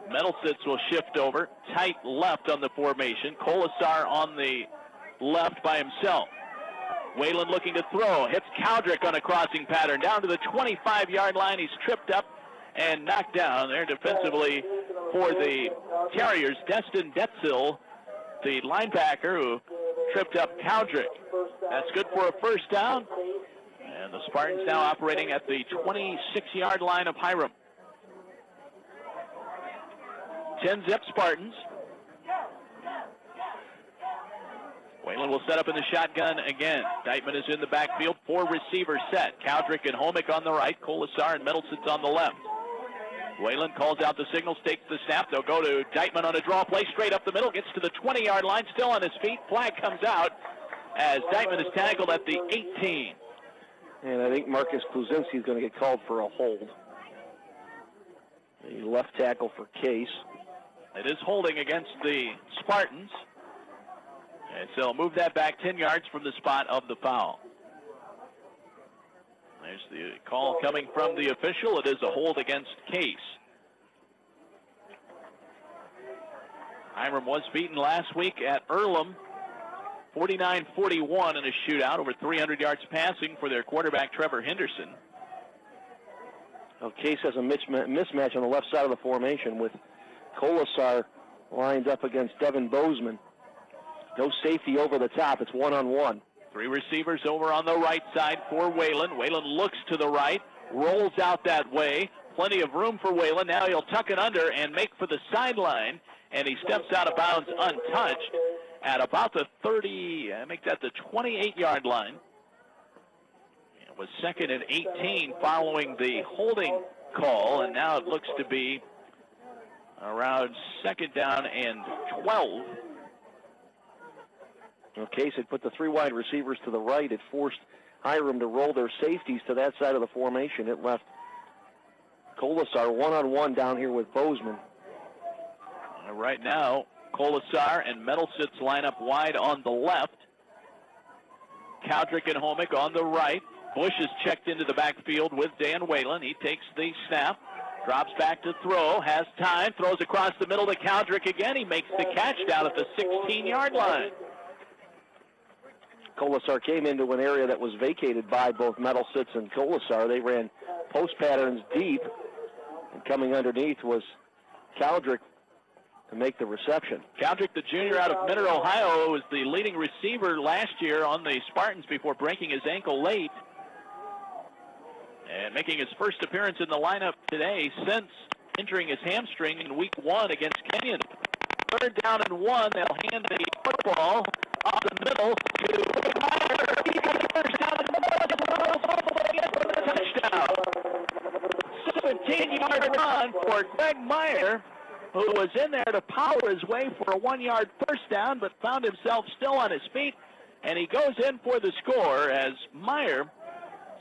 Metalsitz will shift over. Tight left on the formation. Colasar on the left by himself. Whalen looking to throw. Hits Caldrick on a crossing pattern. Down to the 25-yard line. He's tripped up and knocked down there defensively for the Terriers. Destin Detzel, the linebacker who tripped up Caldrick. That's good for a first down. And the Spartans now operating at the 26-yard line of Hiram. 10-zip Spartans. Whalen will set up in the shotgun again. Deitman is in the backfield. 4 receiver set. Cowdrick and Homick on the right. Kolasar and Middlesitz on the left. Whalen calls out the signals, takes the snap. They'll go to Deitman on a draw play, straight up the middle, gets to the 20-yard line, still on his feet. Flag comes out as Deitman is tackled at the 18. And I think Marcus Kluzinski is going to get called for a hold. The left tackle for Case. It is holding against the Spartans. And so they'll move that back 10 yards from the spot of the foul. There's the call coming from the official. It is a hold against Case. Hiram was beaten last week at Earlham, 49-41 in a shootout, over 300 yards passing for their quarterback, Trevor Henderson. Well, Case has a mismatch on the left side of the formation with Kolasar lined up against Devin Bozeman. No safety over the top. It's one-on-one. 3 receivers over on the right side for Whalen. Whalen looks to the right, rolls out that way. Plenty of room for Whalen. Now he'll tuck it under and make for the sideline, and he steps out of bounds untouched at about the 28-yard line. It was 2nd and 18 following the holding call, and now it looks to be around 2nd down and 12. Well, Case had put the 3 wide receivers to the right. It forced Hiram to roll their safeties to that side of the formation. It left Kolasar one-on-one down here with Bozeman. Right now, Kolasar and Middlesitz line up wide on the left. Cowdrick and Homick on the right. Bush is checked into the backfield with Dan Whalen. He takes the snap, drops back to throw, has time, throws across the middle to Cowdrick again. He makes the catch down at the 16-yard line. Kolasar came into an area that was vacated by both Middlesitz and Kolasar. They ran post patterns deep, and coming underneath was Cowdrick to make the reception. Cowdrick, the junior out of Minter, Ohio, was the leading receiver last year on the Spartans before breaking his ankle late. And making his first appearance in the lineup today since injuring his hamstring in week 1 against Kenyon. 3rd down and 1. They'll hand the football off the middle to Greg Meyer. He got the first down in the middle. Touchdown. 17-yard run for Greg Meyer, who was in there to power his way for a 1-yard first down, but found himself still on his feet, and he goes in for the score as Meyer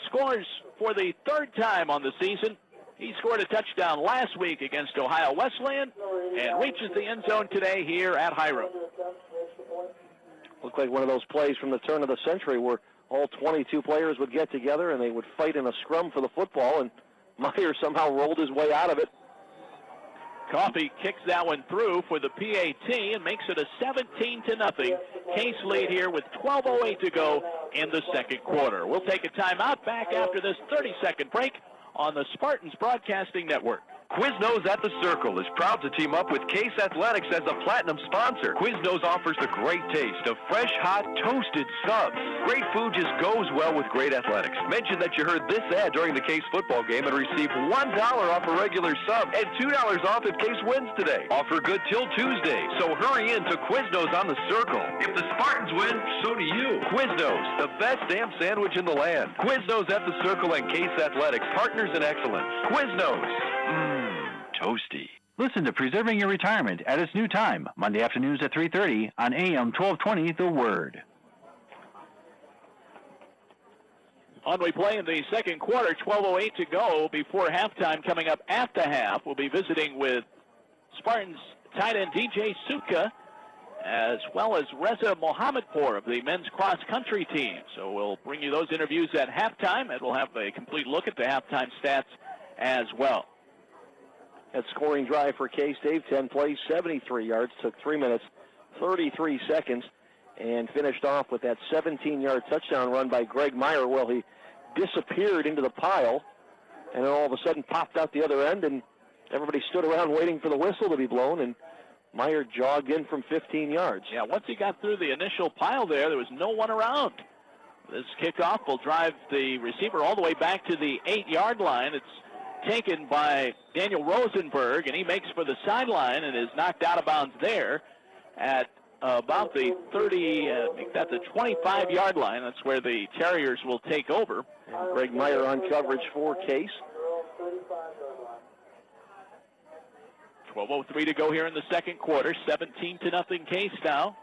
scores for the 3rd time on the season. He scored a touchdown last week against Ohio Wesleyan and reaches the end zone today here at Hiram. Looked like one of those plays from the turn of the century where all 22 players would get together and they would fight in a scrum for the football, and Meyer somehow rolled his way out of it. Coffey kicks that one through for the PAT and makes it a 17-0 Case lead here with 12:08 to go in the 2nd quarter. We'll take a timeout. Back after this 30-second break on the Spartans Broadcasting Network. Quiznos at the Circle is proud to team up with Case Athletics as a platinum sponsor. Quiznos offers the great taste of fresh, hot, toasted subs. Great food just goes well with great athletics. Mention that you heard this ad during the Case football game and receive $1 off a regular sub and $2 off if Case wins today. Offer good till Tuesday, so hurry in to Quiznos on the Circle. If the Spartans win, so do you. Quiznos, the best damn sandwich in the land. Quiznos at the Circle and Case Athletics, partners in excellence. Quiznos. Toasty. Listen to Preserving Your Retirement at its new time, Monday afternoons at 3:30 on AM 1220 The Word. On we play in the 2nd quarter, 12:08 to go before halftime. Coming up at the half, we'll be visiting with Spartans tight end DJ Sutka, as well as Reza Mohammadpour of the men's cross-country team. So we'll bring you those interviews at halftime, and we'll have a complete look at the halftime stats as well. That scoring drive for K-State, 10 plays, 73 yards, took 3 minutes, 33 seconds, and finished off with that 17-yard touchdown run by Greg Meyer. Well, he disappeared into the pile, and then all of a sudden popped out the other end, and everybody stood around waiting for the whistle to be blown, and Meyer jogged in from 15 yards. Yeah, once he got through the initial pile there was no one around. This kickoff will drive the receiver all the way back to the 8-yard line. It's taken by Daniel Rosenberg, and he makes for the sideline and is knocked out of bounds there at about the 30, I think that's the 25-yard line. That's where the Terriers will take over. And Greg Meyer on coverage for Case. 12:03 to go here in the second quarter. 17-0 Case now.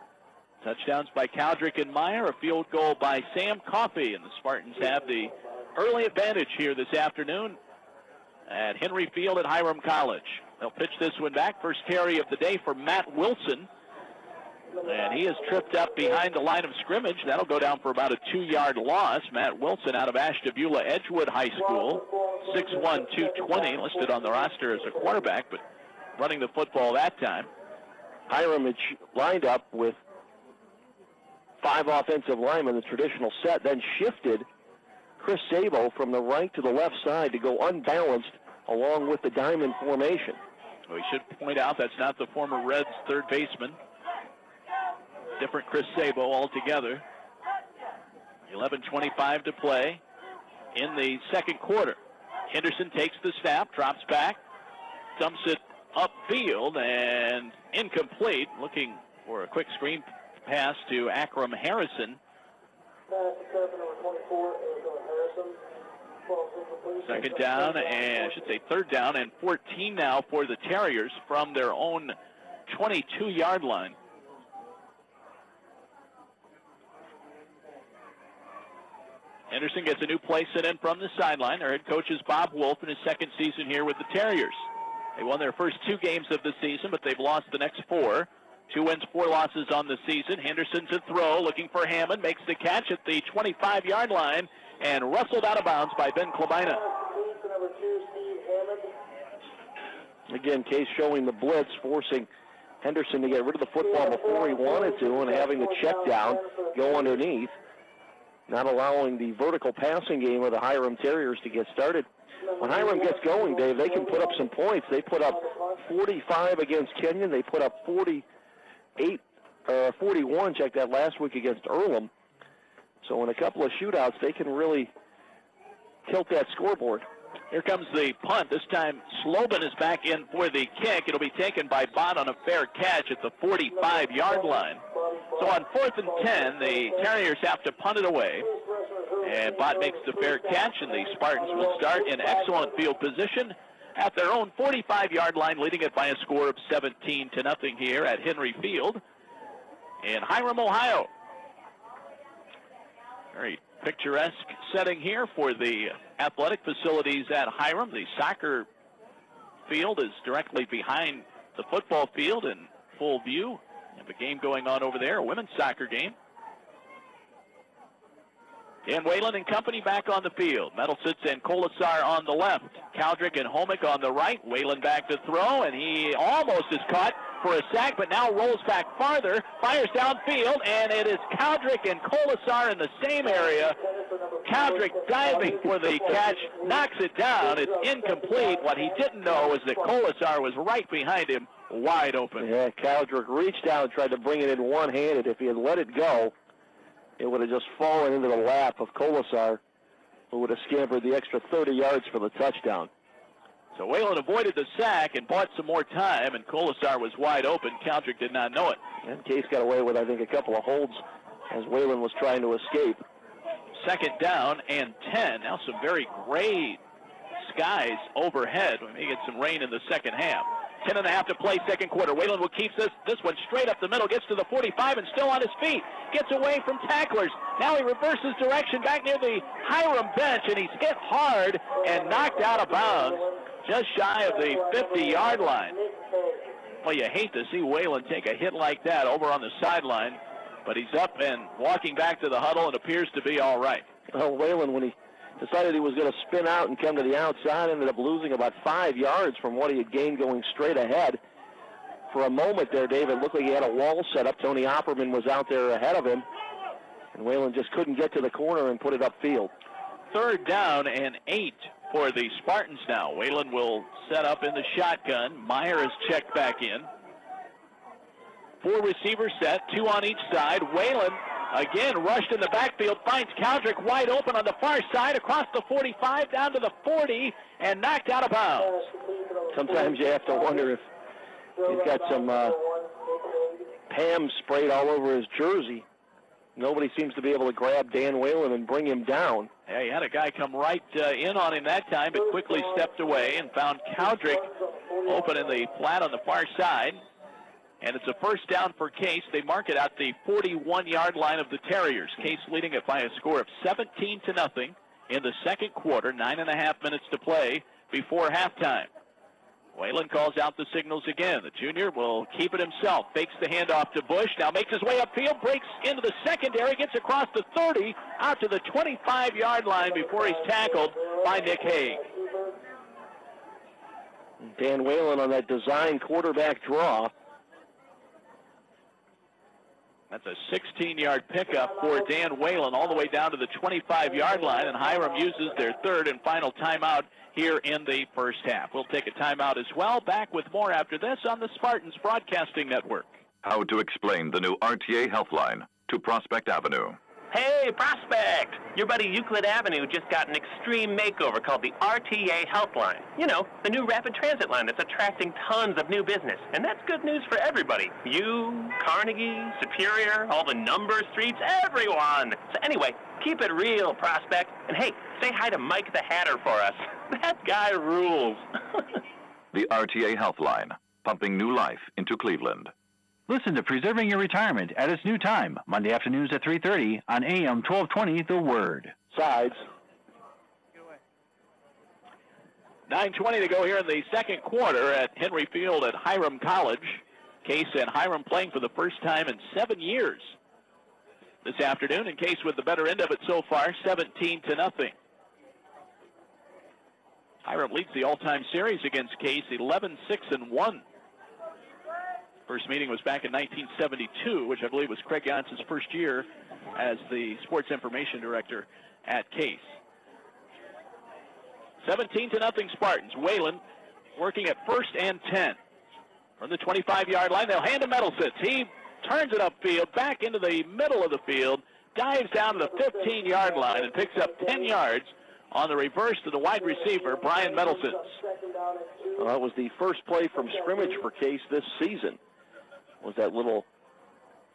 Touchdowns by Caldrick and Meyer. A field goal by Sam Coffey. And the Spartans have the early advantage here this afternoon at Henry Field at Hiram College. They'll pitch this one back. First carry of the day for Matt Wilson. And he is tripped up behind the line of scrimmage. That'll go down for about a 2-yard loss. Matt Wilson out of Ashtabula Edgewood High School. 6'1", 220, listed on the roster as a quarterback, but running the football that time. Hiram had lined up with 5 offensive linemen, the traditional set, then shifted Chris Sabo from the right to the left side to go unbalanced along with the diamond formation. We should point out that's not the former Reds third baseman. Different Chris Sabo altogether. 11:25 to play in the second quarter. Henderson takes the snap, drops back, dumps it upfield, and incomplete. Looking for a quick screen pass to Akram Harrison. Second down, and I should say third down, and 14 now for the Terriers from their own 22-yard line. Henderson gets a new play set in from the sideline. Their head coach is Bob Wolf in his second season here with the Terriers. They won their first 2 games of the season, but they've lost the next 4. 2 wins, 4 losses on the season. Henderson to throw, looking for Hammond, makes the catch at the 25-yard line, and wrestled out of bounds by Ben Klebina. Again, Case showing the blitz, forcing Henderson to get rid of the football before he wanted to, and having the check down go underneath, not allowing the vertical passing game of the Hiram Terriers to get started. When Hiram gets going, Dave, they can put up some points. They put up 45 against Kenyon. They put up 41, check that, last week against Earlham. So in a couple of shootouts, they can really tilt that scoreboard. Here comes the punt. This time, Slobin is back in for the kick. It'll be taken by Bott on a fair catch at the 45-yard line. So on 4th and 10, the Terriers have to punt it away. And Bott makes the fair catch, and the Spartans will start in excellent field position at their own 45-yard line, leading it by a score of 17-0 here at Henry Field in Hiram, Ohio. Very picturesque setting here for the athletic facilities at Hiram. The soccer field is directly behind the football field in full view. We have a game going on over there, a women's soccer game. Dan Whalen and company back on the field. Metalsitz and Kolasar on the left. Caldrick and Homick on the right. Whalen back to throw, and he almost is caught for a sack, but now rolls back farther, fires downfield, and it is Caldrick and Kolasar in the same area. Caldrick diving for the catch, knocks it down. It's incomplete. What he didn't know is that Kolasar was right behind him, wide open. Yeah, Caldrick reached out and tried to bring it in one-handed. If he had let it go, it would have just fallen into the lap of Kolasar, who would have scampered the extra 30 yards for the touchdown. So Whalen avoided the sack and bought some more time, and Kolasar was wide open. Caldrick did not know it. And Case got away with, I think, a couple of holds as Whalen was trying to escape. Second down and 10. Now some very gray skies overhead. We may get some rain in the second half. 10.5 to play, second quarter. Whalen will keep this one straight up the middle, gets to the 45 and still on his feet. Gets away from tacklers. Now he reverses direction back near the Hiram bench, and he's hit hard and knocked out of bounds just shy of the 50-yard line. Well, you hate to see Whalen take a hit like that over on the sideline, but he's up and walking back to the huddle and appears to be all right. Well, Whalen, when he decided he was going to spin out and come to the outside, ended up losing about 5 yards from what he had gained going straight ahead. For a moment there, David, looked like he had a wall set up. Tony Opperman was out there ahead of him, and Whalen just couldn't get to the corner and put it upfield. Third down and 8 for the Spartans now. Whalen will set up in the shotgun. Meyer is checked back in. 4 receivers set, 2 on each side. Whalen again rushed in the backfield, finds Caldrick wide open on the far side, across the 45, down to the 40, and knocked out of bounds. Sometimes you have to wonder if he's got some ham sprayed all over his jersey. Nobody seems to be able to grab Dan Whalen and bring him down. Yeah, he had a guy come right in on him that time, but quickly stepped away and found Cowdrick open in the flat on the far side. And it's a first down for Case. They mark it at the 41-yard line of the Terriers. Case leading it by a score of 17-0 in the second quarter. 9.5 minutes to play before halftime. Whalen calls out the signals again. The junior will keep it himself. Fakes the handoff to Bush. Now makes his way upfield. Breaks into the secondary. Gets across the 30. Out to the 25-yard line before he's tackled by Nick Haig. Dan Whalen on that design quarterback draw. That's a 16-yard pickup for Dan Whalen all the way down to the 25-yard line, and Hiram uses their third and final timeout here in the first half. We'll take a timeout as well. Back with more after this on the Spartans Broadcasting Network. How to explain the new RTA Healthline to Prospect Avenue. Hey, Prospect! Your buddy Euclid Avenue just got an extreme makeover called the RTA Healthline. You know, the new rapid transit line that's attracting tons of new business. And that's good news for everybody. You, Carnegie, Superior, all the number streets, everyone! So anyway, keep it real, Prospect. And hey, say hi to Mike the Hatter for us. That guy rules. The RTA Healthline, pumping new life into Cleveland. Listen to Preserving Your Retirement at its new time, Monday afternoons at 3:30 on AM 1220, The Word. Sides. 9:20 to go here in the second quarter at Henry Field at Hiram College. Case and Hiram playing for the first time in 7 years this afternoon, and Case with the better end of it so far, 17-0. Hiram leads the all-time series against Case, 11-6-1. First meeting was back in 1972, which I believe was Craig Janss's first year as the sports information director at Case. 17-0 Spartans. Whalen working at first and 10. From the 25-yard line, they'll hand to Metalsitz. He turns it upfield, back into the middle of the field, dives down to the 15-yard line and picks up 10 yards on the reverse to the wide receiver, Brian Metalsitz. Well, that was the first play from scrimmage for Case this season. Was that little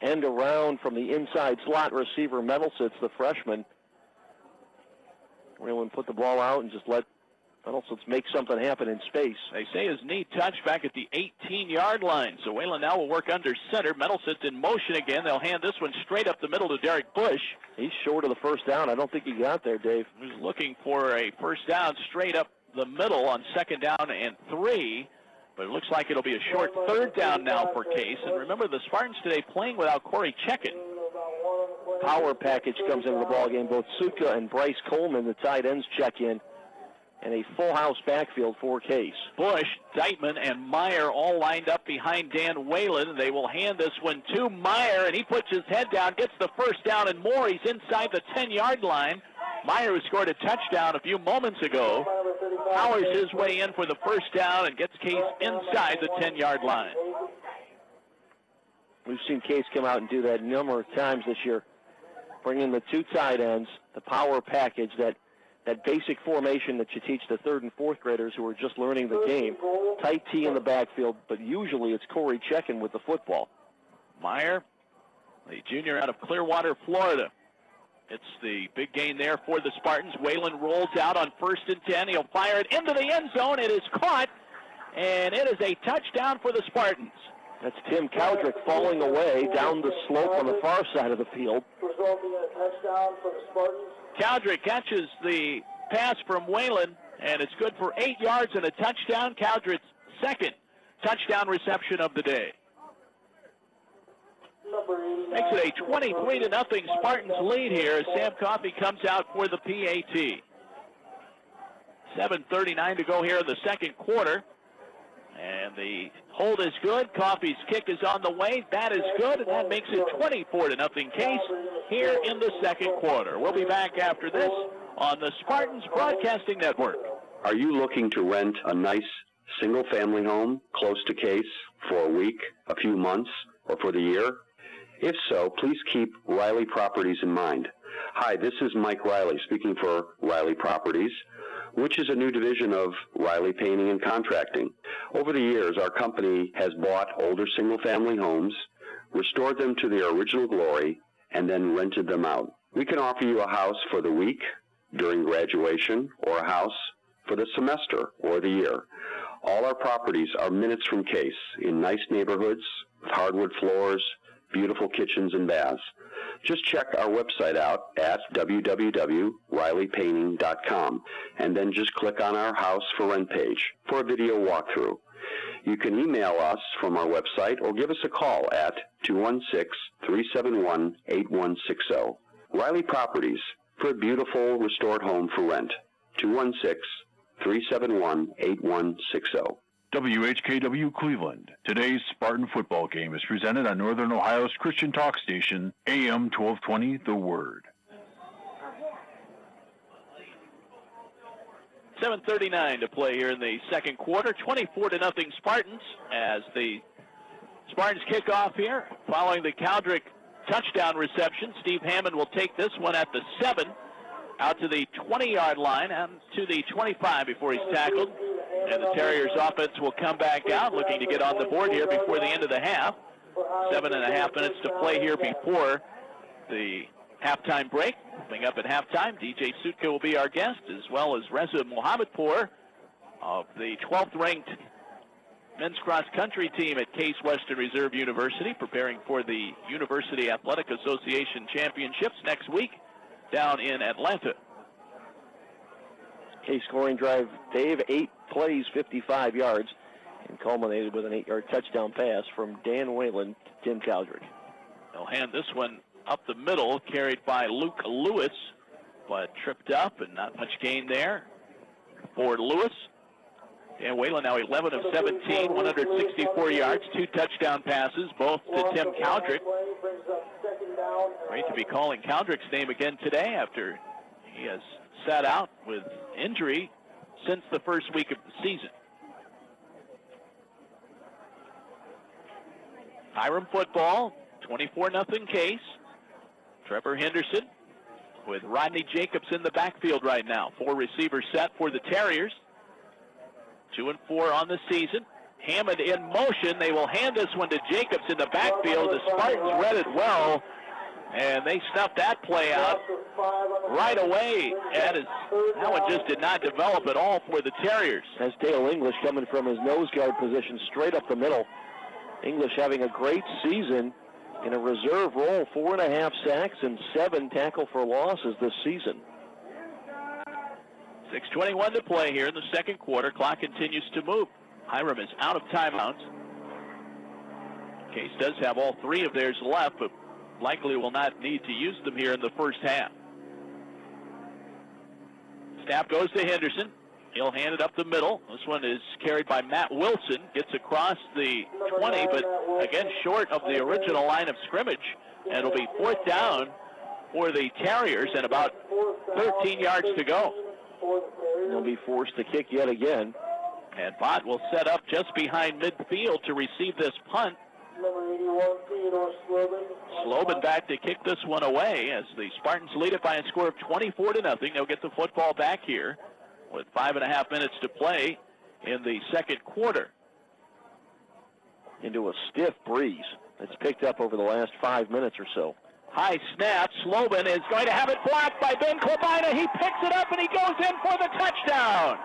end around from the inside slot receiver, Metalsitz, the freshman. Whalen put the ball out and just let Metalsitz make something happen in space. They say his knee touched back at the 18-yard line. So Whalen now will work under center. Metalsitz in motion again. They'll hand this one straight up the middle to Derek Bush. He's short of the first down. I don't think he got there, Dave. He was looking for a first down straight up the middle on 2nd down and 3. But it looks like it'll be a short third down now for Case. And remember, the Spartans today playing without Corey Checken. Power package comes into the ballgame. Both Sutka and Bryce Coleman, the tight ends, check in. And a full house backfield for Case. Bush, Deitman, and Meyer all lined up behind Dan Whalen. They will hand this one to Meyer, and he puts his head down, gets the first down and more. He's inside the 10-yard line. Meyer, who scored a touchdown a few moments ago, powers his way in for the first down and gets Case inside the 10-yard line. We've seen Case come out and do that a number of times this year. Bring in the two tight ends, the power package, that basic formation that you teach the 3rd and 4th graders who are just learning the game. Tight T in the backfield, but usually it's Corey Checken with the football. Meyer, the junior out of Clearwater, Florida. It's the big gain there for the Spartans. Whalen rolls out on 1st and 10. He'll fire it into the end zone. It is caught, and it is a touchdown for the Spartans. That's Tim Cowdrick falling away down the slope on the far side of the field. Resulting in a touchdown for the Spartans. Cowdrick catches the pass from Whalen, and it's good for 8 yards and a touchdown. Cowdrick's second touchdown reception of the day. Makes it a 23-0 Spartans lead here as Sam Coffey comes out for the PAT. 7:39 to go here in the second quarter. And the hold is good. Coffey's kick is on the way. That is good, and that makes it 24-0 Case here in the second quarter. We'll be back after this on the Spartans Broadcasting Network. Are you looking to rent a nice single-family home close to Case for a week, a few months, or for the year? If so, please keep Riley Properties in mind. Hi, this is Mike Riley speaking for Riley Properties, which is a new division of Riley Painting and Contracting. Over the years, our company has bought older single-family homes, restored them to their original glory, and then rented them out. We can offer you a house for the week, during graduation, or a house for the semester or the year. All our properties are minutes from Case in nice neighborhoods with hardwood floors, beautiful kitchens and baths. Just check our website out at www.rileypainting.com and then just click on our House for Rent page for a video walkthrough. You can email us from our website or give us a call at 216-371-8160. Riley Properties for a beautiful restored home for rent. 216-371-8160. WHKW Cleveland. Today's Spartan football game is presented on Northern Ohio's Christian talk station, AM 1220, The Word. 7:39 to play here in the second quarter. 24-0 Spartans as the Spartans kick off here. Following the Cowdrick touchdown reception, Steve Hammond will take this one at the 7, out to the 20-yard line and to the 25 before he's tackled. And the Terriers offense will come back out, looking to get on the board here before the end of the half. 7.5 minutes to play here before the halftime break. Coming up at halftime, DJ Sutka will be our guest, as well as Reza Mohammadpour of the 12th-ranked men's cross-country team at Case Western Reserve University, preparing for the University Athletic Association Championships next week down in Atlanta. Case scoring drive, Dave, 8 plays, 55 yards, and culminated with an 8-yard touchdown pass from Dan Whalen to Tim Cowdrick. They'll hand this one up the middle, carried by Luke Lewis, but tripped up and not much gain there for Lewis. Dan Whalen now 11 of 17, 164 yards, 2 touchdown passes, both to Tim Cowdrick. Great to be calling Cowdrick's name again today after he has sat out with injury since the first week of the season. Hiram football, 24-0 Case. Trevor Henderson with Rodney Jacobs in the backfield right now. 4 receivers set for the Terriers. 2-4 on the season. Hammond in motion. They will hand this one to Jacobs in the backfield. The Spartans read it well, and they snuffed that play out right away. That one just did not develop at all for the Terriers. That's Dale English coming from his nose guard position straight up the middle. English having a great season in a reserve role, 4.5 sacks and 7 tackle for losses this season. 6:21 to play here in the second quarter. Clock continues to move. Hiram is out of timeouts. Case does have all 3 of theirs left, but likely will not need to use them here in the first half. Snap goes to Henderson. He'll hand it up the middle. This one is carried by Matt Wilson. Gets across the 20, but again short of the original line of scrimmage. And it'll be 4th down for the Terriers and about 13 yards to go. They'll be forced to kick yet again. And Bott will set up just behind midfield to receive this punt. Slobin back to kick this one away as the Spartans lead it by a score of 24-0. They'll get the football back here with 5.5 minutes to play in the second quarter. Into a stiff breeze that's picked up over the last 5 minutes or so. High snap. Slobin is going to have it blocked by Ben Klobina. He picks it up and he goes in for the touchdown.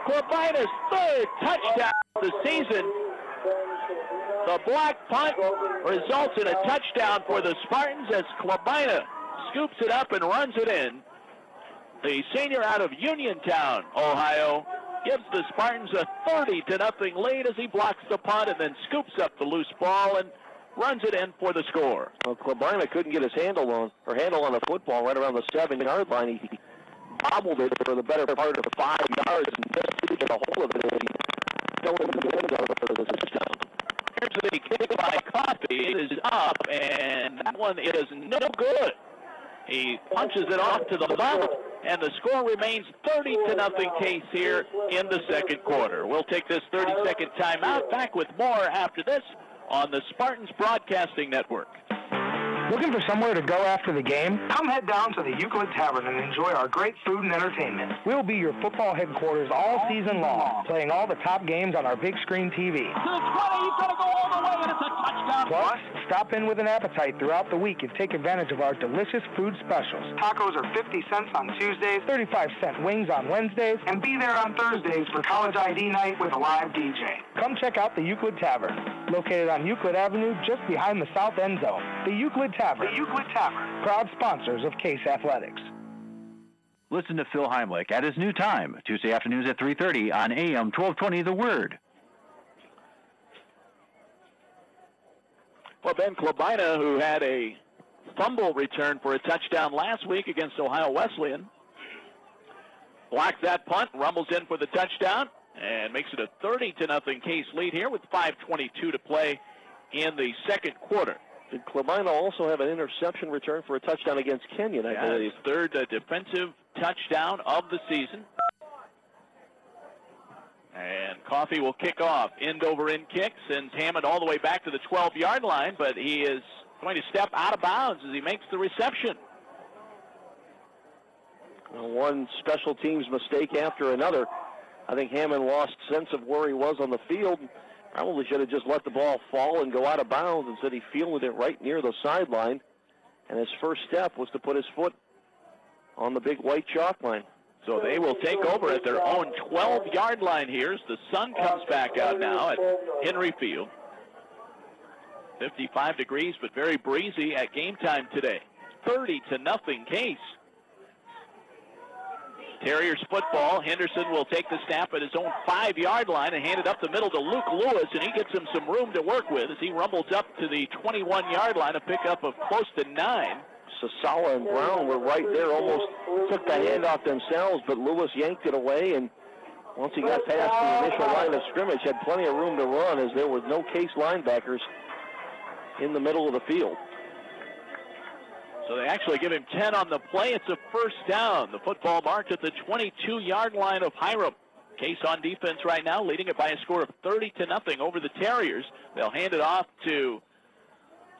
Klobina's 3rd touchdown of the season. The block punt results in a touchdown for the Spartans as Klobina scoops it up and runs it in. The senior out of Uniontown, Ohio, gives the Spartans a 30-0 lead as he blocks the punt and then scoops up the loose ball and runs it in for the score. Well, Klobina couldn't get his handle on the football right around the 7-yard line. He bobbled it for the better part of 5 yards and just didn't get a hold of it. He fell into the end zone for the touchdown. Here's the kick by Coffey. It is up, and that one is no good. He punches it off to the left, and the score remains 30-0 Case here in the second quarter. We'll take this 30-second timeout. Back with more after this on the Spartans Broadcasting Network. Looking for somewhere to go after the game? Come head down to the Euclid Tavern and enjoy our great food and entertainment. We'll be your football headquarters all season long, playing all the top games on our big screen TV. To the 20, he's going to go all the way, and it's a touchdown. Plus, stop in with an appetite throughout the week and take advantage of our delicious food specials. Tacos are 50 cents on Tuesdays, 35-cent wings on Wednesdays, and be there on Thursdays for college ID night with a live DJ. Come check out the Euclid Tavern, located on Euclid Avenue just behind the south end zone. The Euclid Tavern. The Euclid Tavern. Proud sponsors of Case Athletics. Listen to Phil Heimlich at his new time, Tuesday afternoons at 3:30 on AM 1220 The Word. Well, Ben Klobina, who had a fumble return for a touchdown last week against Ohio Wesleyan, blocks that punt, rumbles in for the touchdown, and makes it a 30-0 Case lead here with 5:22 to play in the second quarter. Did Klobina also have an interception return for a touchdown against Kenyon, I believe? His third defensive touchdown of the season. And Coffey will kick off. End over end kick, sends Hammond all the way back to the 12-yard line, but he is going to step out of bounds as he makes the reception. Well, one special teams mistake after another. I think Hammond lost sense of where he was on the field. Probably should have just let the ball fall and go out of bounds. Instead, he fielded it right near the sideline. And his first step was to put his foot on the big white chalk line. So they will take over at their own 12-yard line here as the sun comes back out now at Henry Field. 55 degrees, but very breezy at game time today. 30-0 Case. Terriers football. Henderson will take the snap at his own 5-yard line and hand it up the middle to Luke Lewis, and he gets him some room to work with as he rumbles up to the 21-yard line, a pickup of close to 9. Sasala and Brown were right there, almost took the handoff themselves, but Lewis yanked it away, and once he got past the initial line of scrimmage, had plenty of room to run as there were no Case linebackers in the middle of the field. So they actually give him 10 on the play. It's a first down. The football marked at the 22-yard line of Hiram. Case on defense right now, leading it by a score of 30-0 over the Terriers. They'll hand it off to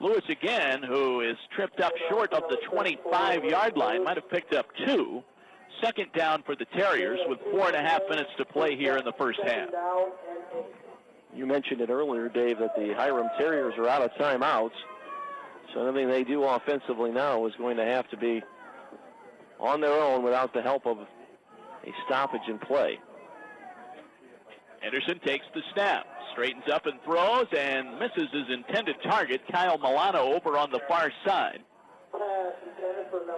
Lewis again, who is tripped up short of the 25-yard line. Might have picked up 2. Second down for the Terriers with 4.5 minutes to play here in the first half. You mentioned it earlier, Dave, that the Hiram Terriers are out of timeouts. So anything they do offensively now is going to have to be on their own without the help of a stoppage in play. Henderson takes the snap, straightens up and throws, and misses his intended target, Kyle Milano, over on the far side.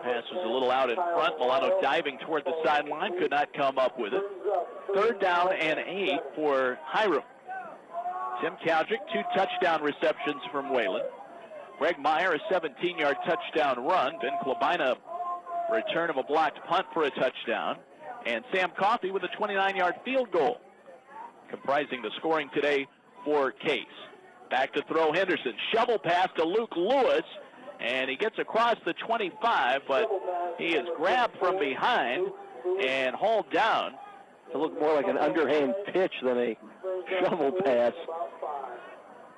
Pass was a little out in front. Milano diving toward the sideline, could not come up with it. Third down and 8 for Hiram. Tim Kaldrick, 2 touchdown receptions from Wayland. Greg Meyer, a 17-yard touchdown run. Ben Klobina, return of a blocked punt for a touchdown. And Sam Coffey with a 29-yard field goal, comprising the scoring today for Case. Back to throw Henderson. Shovel pass to Luke Lewis, and he gets across the 25, but he is grabbed from behind and hauled down. It looked more like an underhand pitch than a shovel pass.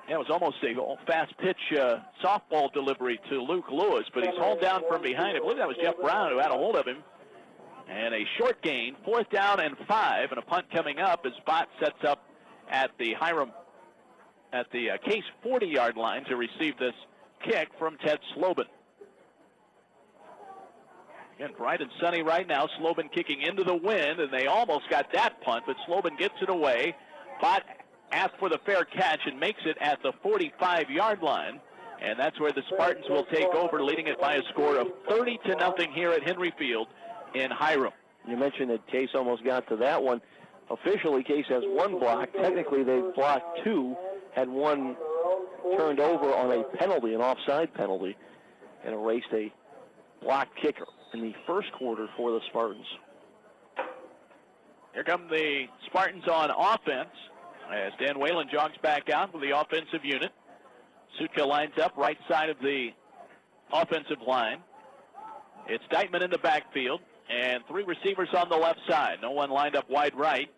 Yeah, it was almost a fast pitch softball delivery to Luke Lewis, but he's hauled down from behind. I believe that was Jeff Brown who had a hold of him. And a short gain, 4th down and 5, and a punt coming up as Bott sets up at the Hiram, at the Case 40-yard line to receive this kick from Ted Slobin. Again, bright and sunny right now. Slobin kicking into the wind, and they almost got that punt, but Slobin gets it away. Bott asks for the fair catch and makes it at the 45-yard line, and that's where the Spartans will take over, leading it by a score of 30-0 here at Henry Field in Hiram. You mentioned that Case almost got to that one. Officially, Case has 1 block. Technically, they've blocked 2, had 1 turned over on a penalty, an offside penalty, and erased a blocked kicker in the first quarter for the Spartans. Here come the Spartans on offense as Dan Whalen jogs back out with the offensive unit. Sutka lines up right side of the offensive line. It's Deitman in the backfield and 3 receivers on the left side. No one lined up wide right.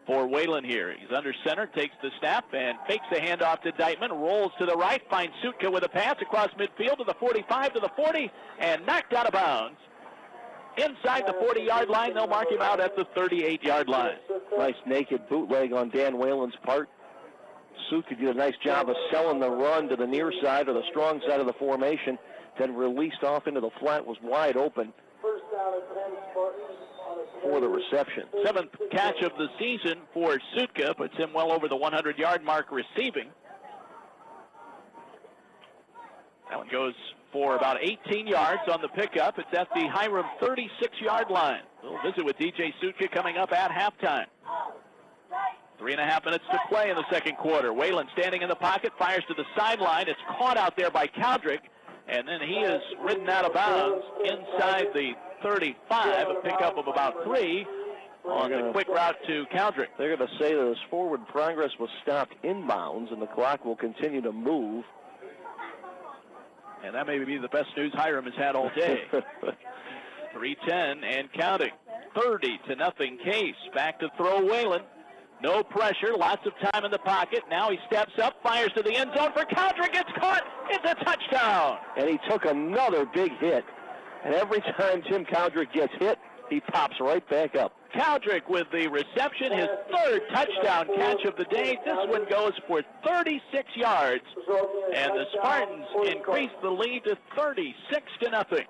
for Whalen here. He's under center, takes the snap, and fakes the handoff to Deitman, rolls to the right, finds Sutka with a pass across midfield to the 45, to the 40, and knocked out of bounds. Inside the 40-yard line, they'll mark him out at the 38-yard line. Nice naked bootleg on Dan Whalen's part. Sutka did a nice job of selling the run to the near side or the strong side of the formation, then released off into the flat, was wide open for the reception. 7th catch of the season for Sutka, puts him well over the 100-yard mark receiving. That one goes for about 18 yards on the pickup. It's at the Hiram 36-yard line. We'll visit with DJ Sutka coming up at halftime. 3.5 minutes to play in the second quarter. Whalen standing in the pocket, fires to the sideline. It's caught out there by Cowdrick, and then he is ridden out of bounds inside the 35, a pickup of about 3 on the quick route to Cowdrick. They're going to say that his forward progress was stopped inbounds, and the clock will continue to move. And that may be the best news Hiram has had all day. 3:10 and counting. 30-0 Case. Back to throw Whalen. No pressure, lots of time in the pocket. Now he steps up, fires to the end zone for Cowdrick. It's caught. It's a touchdown. And he took another big hit. And every time Tim Cowdrick gets hit, he pops right back up. Cowdrick with the reception, his 3rd touchdown catch of the day. This one goes for 36 yards. And the Spartans increase the lead to 36-0.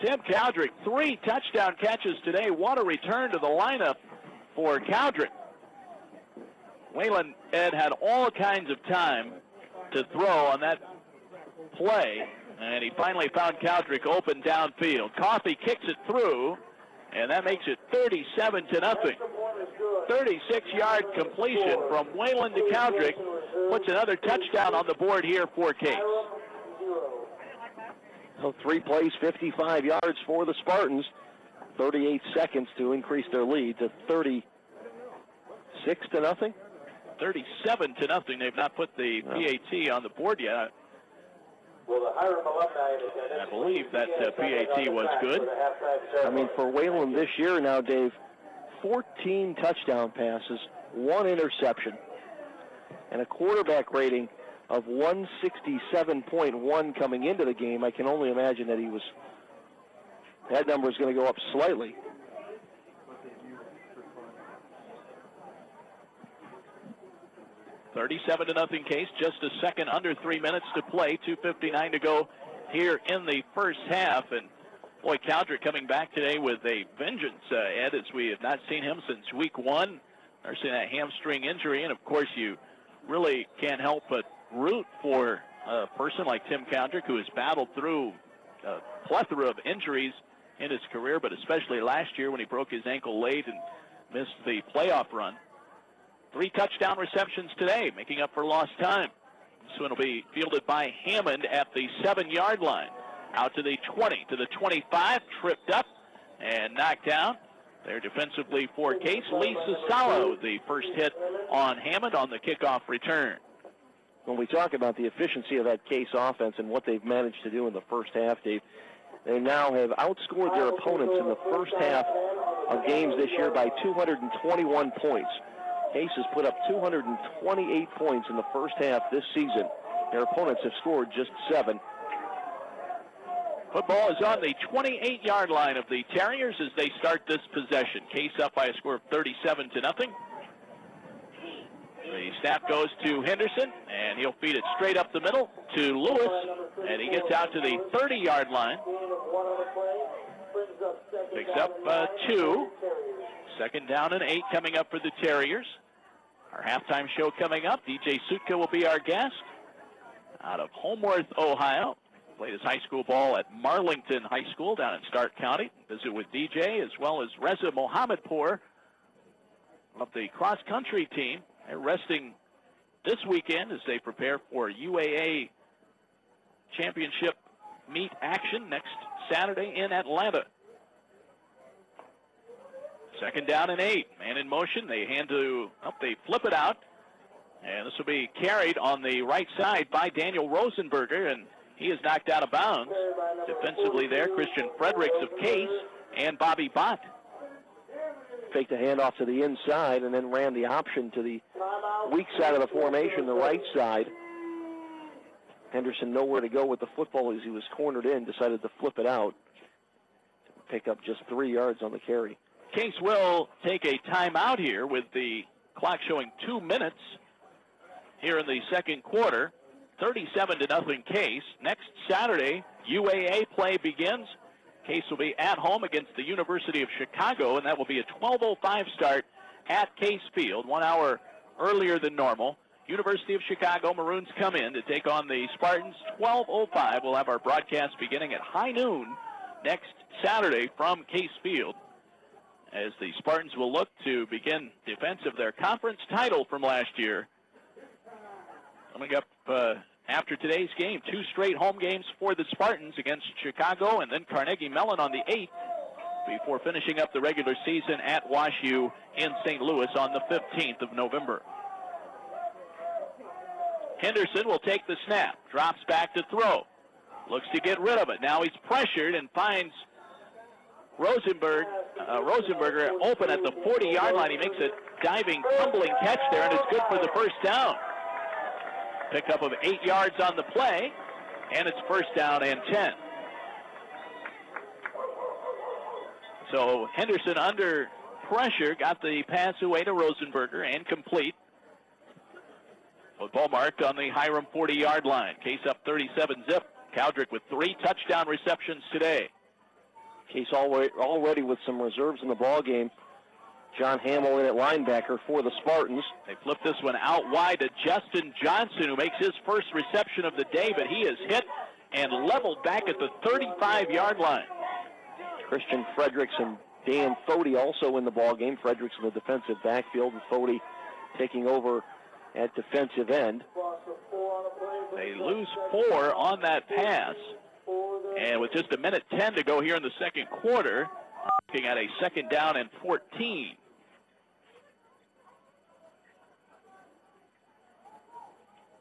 Tim Cowdrick, 3 touchdown catches today. What a return to the lineup for Cowdrick. Whalen, Ed, had all kinds of time to throw on that play, and he finally found Cowdrick open downfield. Coffey kicks it through, and that makes it 37-0. 36-yard completion from Whalen to Cowdrick puts another touchdown on the board here for Case. So 3 plays, 55 yards for the Spartans. 38 seconds to increase their lead to 36-0. 37-0. They've not put the PAT on the board yet. I believe that PAT was good. I mean, for Whalen this year now, Dave, 14 touchdown passes, 1 interception, and a quarterback rating of 167.1 coming into the game. I can only imagine that that number is going to go up slightly. $37-0 Case. Just a second under 3 minutes to play. 2:59 to go here in the first half. And boy, Cowdrick coming back today with a vengeance, Ed, as we have not seen him since week 1. Nursing that hamstring injury, and of course you really can't help but root for a person like Tim Cowdrick, who has battled through a plethora of injuries in his career, but especially last year when he broke his ankle late and missed the playoff run. 3 touchdown receptions today, making up for lost time. This one will be fielded by Hammond at the 7-yard line. Out to the 20, to the 25, tripped up and knocked down. There defensively for Case, Lee Sasalo, the first hit on Hammond on the kickoff return. When we talk about the efficiency of that Case offense and what they've managed to do in the first half, Dave, they now have outscored their opponents in the first half of games this year by 221 points. Case has put up 228 points in the first half this season. Their opponents have scored just 7. Football is on the 28-yard line of the Terriers as they start this possession. Case up by a score of 37-0. The snap goes to Henderson, and he'll feed it straight up the middle to Lewis, and he gets out to the 30-yard line. Picks up 2. 2nd down and 8 coming up for the Terriers. Our halftime show coming up. DJ Sutka will be our guest out of Homeworth, Ohio. Played his high school ball at Marlington High School down in Stark County. Visit with DJ as well as Reza Mohammadpour of the cross-country team. They're resting this weekend as they prepare for UAA championship meet action next Saturday in Atlanta. 2nd down and 8. Man in motion. They they flip it out. And this will be carried on the right side by Daniel Rosenberger, and he is knocked out of bounds. Defensively there, Christian Fredericks of Case, and Bobby Bott. Faked a handoff to the inside and then ran the option to the weak side of the formation, the right side. Henderson nowhere to go with the football as he was cornered in, decided to flip it out. Pick up just 3 yards on the carry. Case will take a timeout here with the clock showing 2 minutes here in the second quarter. 37-0 Case. Next Saturday, UAA play begins. Case will be at home against the University of Chicago, and that will be a 12:05 start at Case Field, 1 hour earlier than normal. University of Chicago Maroons come in to take on the Spartans. 12:05. We'll have our broadcast beginning at high noon next Saturday from Case Field, as the Spartans will look to begin defense of their conference title from last year. Coming up after today's game, 2 straight home games for the Spartans against Chicago and then Carnegie Mellon on the 8th before finishing up the regular season at WashU in St. Louis on the 15th of November. Henderson will take the snap, drops back to throw, looks to get rid of it. Now he's pressured and finds Rosenberger open at the 40-yard line. He makes a diving, tumbling catch there, and it's good for the first down. Pickup of 8 yards on the play, and it's first down and 10. So Henderson under pressure got the pass away to Rosenberger and complete. Football marked on the Hiram 40-yard line. Case up 37-0. Cowdrick with 3 touchdown receptions today. Case already with some reserves in the ball game. John Hamill in at linebacker for the Spartans. They flip this one out wide to Justin Johnson, who makes his first reception of the day, but he is hit and leveled back at the 35-yard line. Christian Fredericks and Dan Fody also in the ball game. Fredericks in the defensive backfield and Fody taking over at defensive end. They lose 4 on that pass, and with just 1:10 to go here in the second quarter, looking at a second down and 14.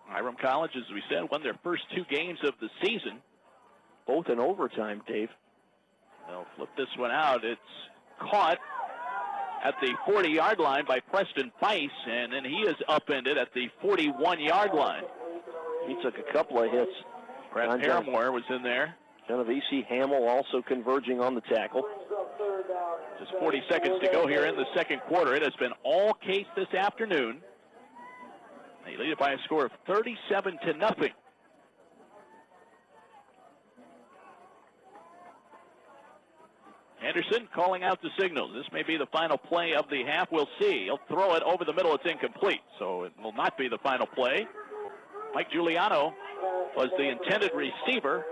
Hiram College, as we said, won their first 2 games of the season. Both in overtime, Dave. They'll flip this one out. It's caught at the 40-yard line by Preston Fice, and then he is upended at the 41-yard line. He took a couple of hits. Brad Paramore was in there. Genovese Hamill also converging on the tackle. Just 40 seconds to go here in the second quarter. It has been all Case this afternoon. They lead it by a score of 37-0. Henderson calling out the signals. This may be the final play of the half. We'll see. He'll throw it over the middle. It's incomplete, so it will not be the final play. Mike Giuliano was the intended receiver,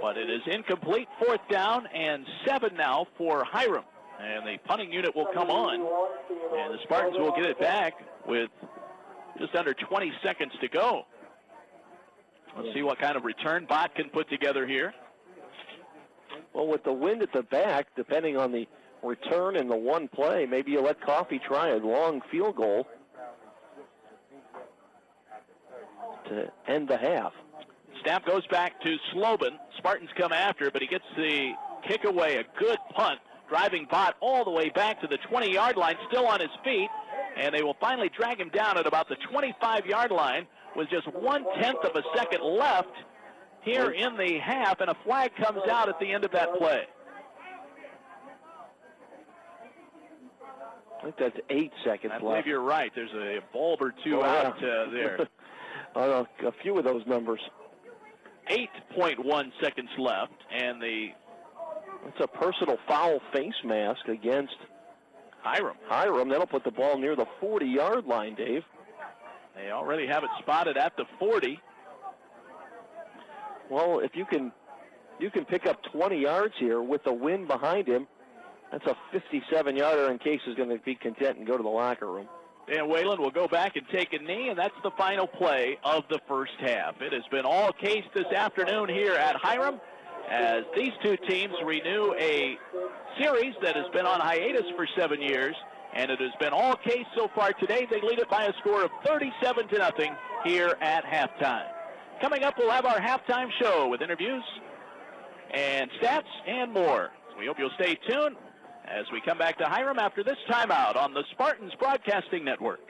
but it is incomplete. 4th down and 7 now for Hiram. And the punting unit will come on, and the Spartans will get it back with just under 20 seconds to go. Let's see what kind of return Bott can put together here. Well, with the wind at the back, depending on the return and the one play, maybe you let Coffey try a long field goal to end the half. Snap goes back to Slobin. Spartans come after, but he gets the kick away. A good punt, driving Bott all the way back to the 20-yard line, still on his feet, and they will finally drag him down at about the 25-yard line with just 1/10 of a second left here in the half, and a flag comes out at the end of that play. I think that's 8 seconds left. I believe you're right. There's a bulb or two out there. A few of those numbers. 8.1 seconds left, and it's a personal foul face mask against Hiram. That'll put the ball near the 40-yard line, Dave. They already have it spotted at the 40. Well, if you can pick up 20 yards here with the wind behind him, that's a 57-yarder, and Case is going to be content and go to the locker room. Dan Whalen will go back and take a knee, and that's the final play of the first half. It has been all Case this afternoon here at Hiram as these two teams renew a series that has been on hiatus for 7 years, and it has been all Case so far today. They lead it by a score of 37-0 here at halftime. Coming up, we'll have our halftime show with interviews and stats and more. We hope you'll stay tuned as we come back to Hiram after this timeout on the Spartans Broadcasting Network.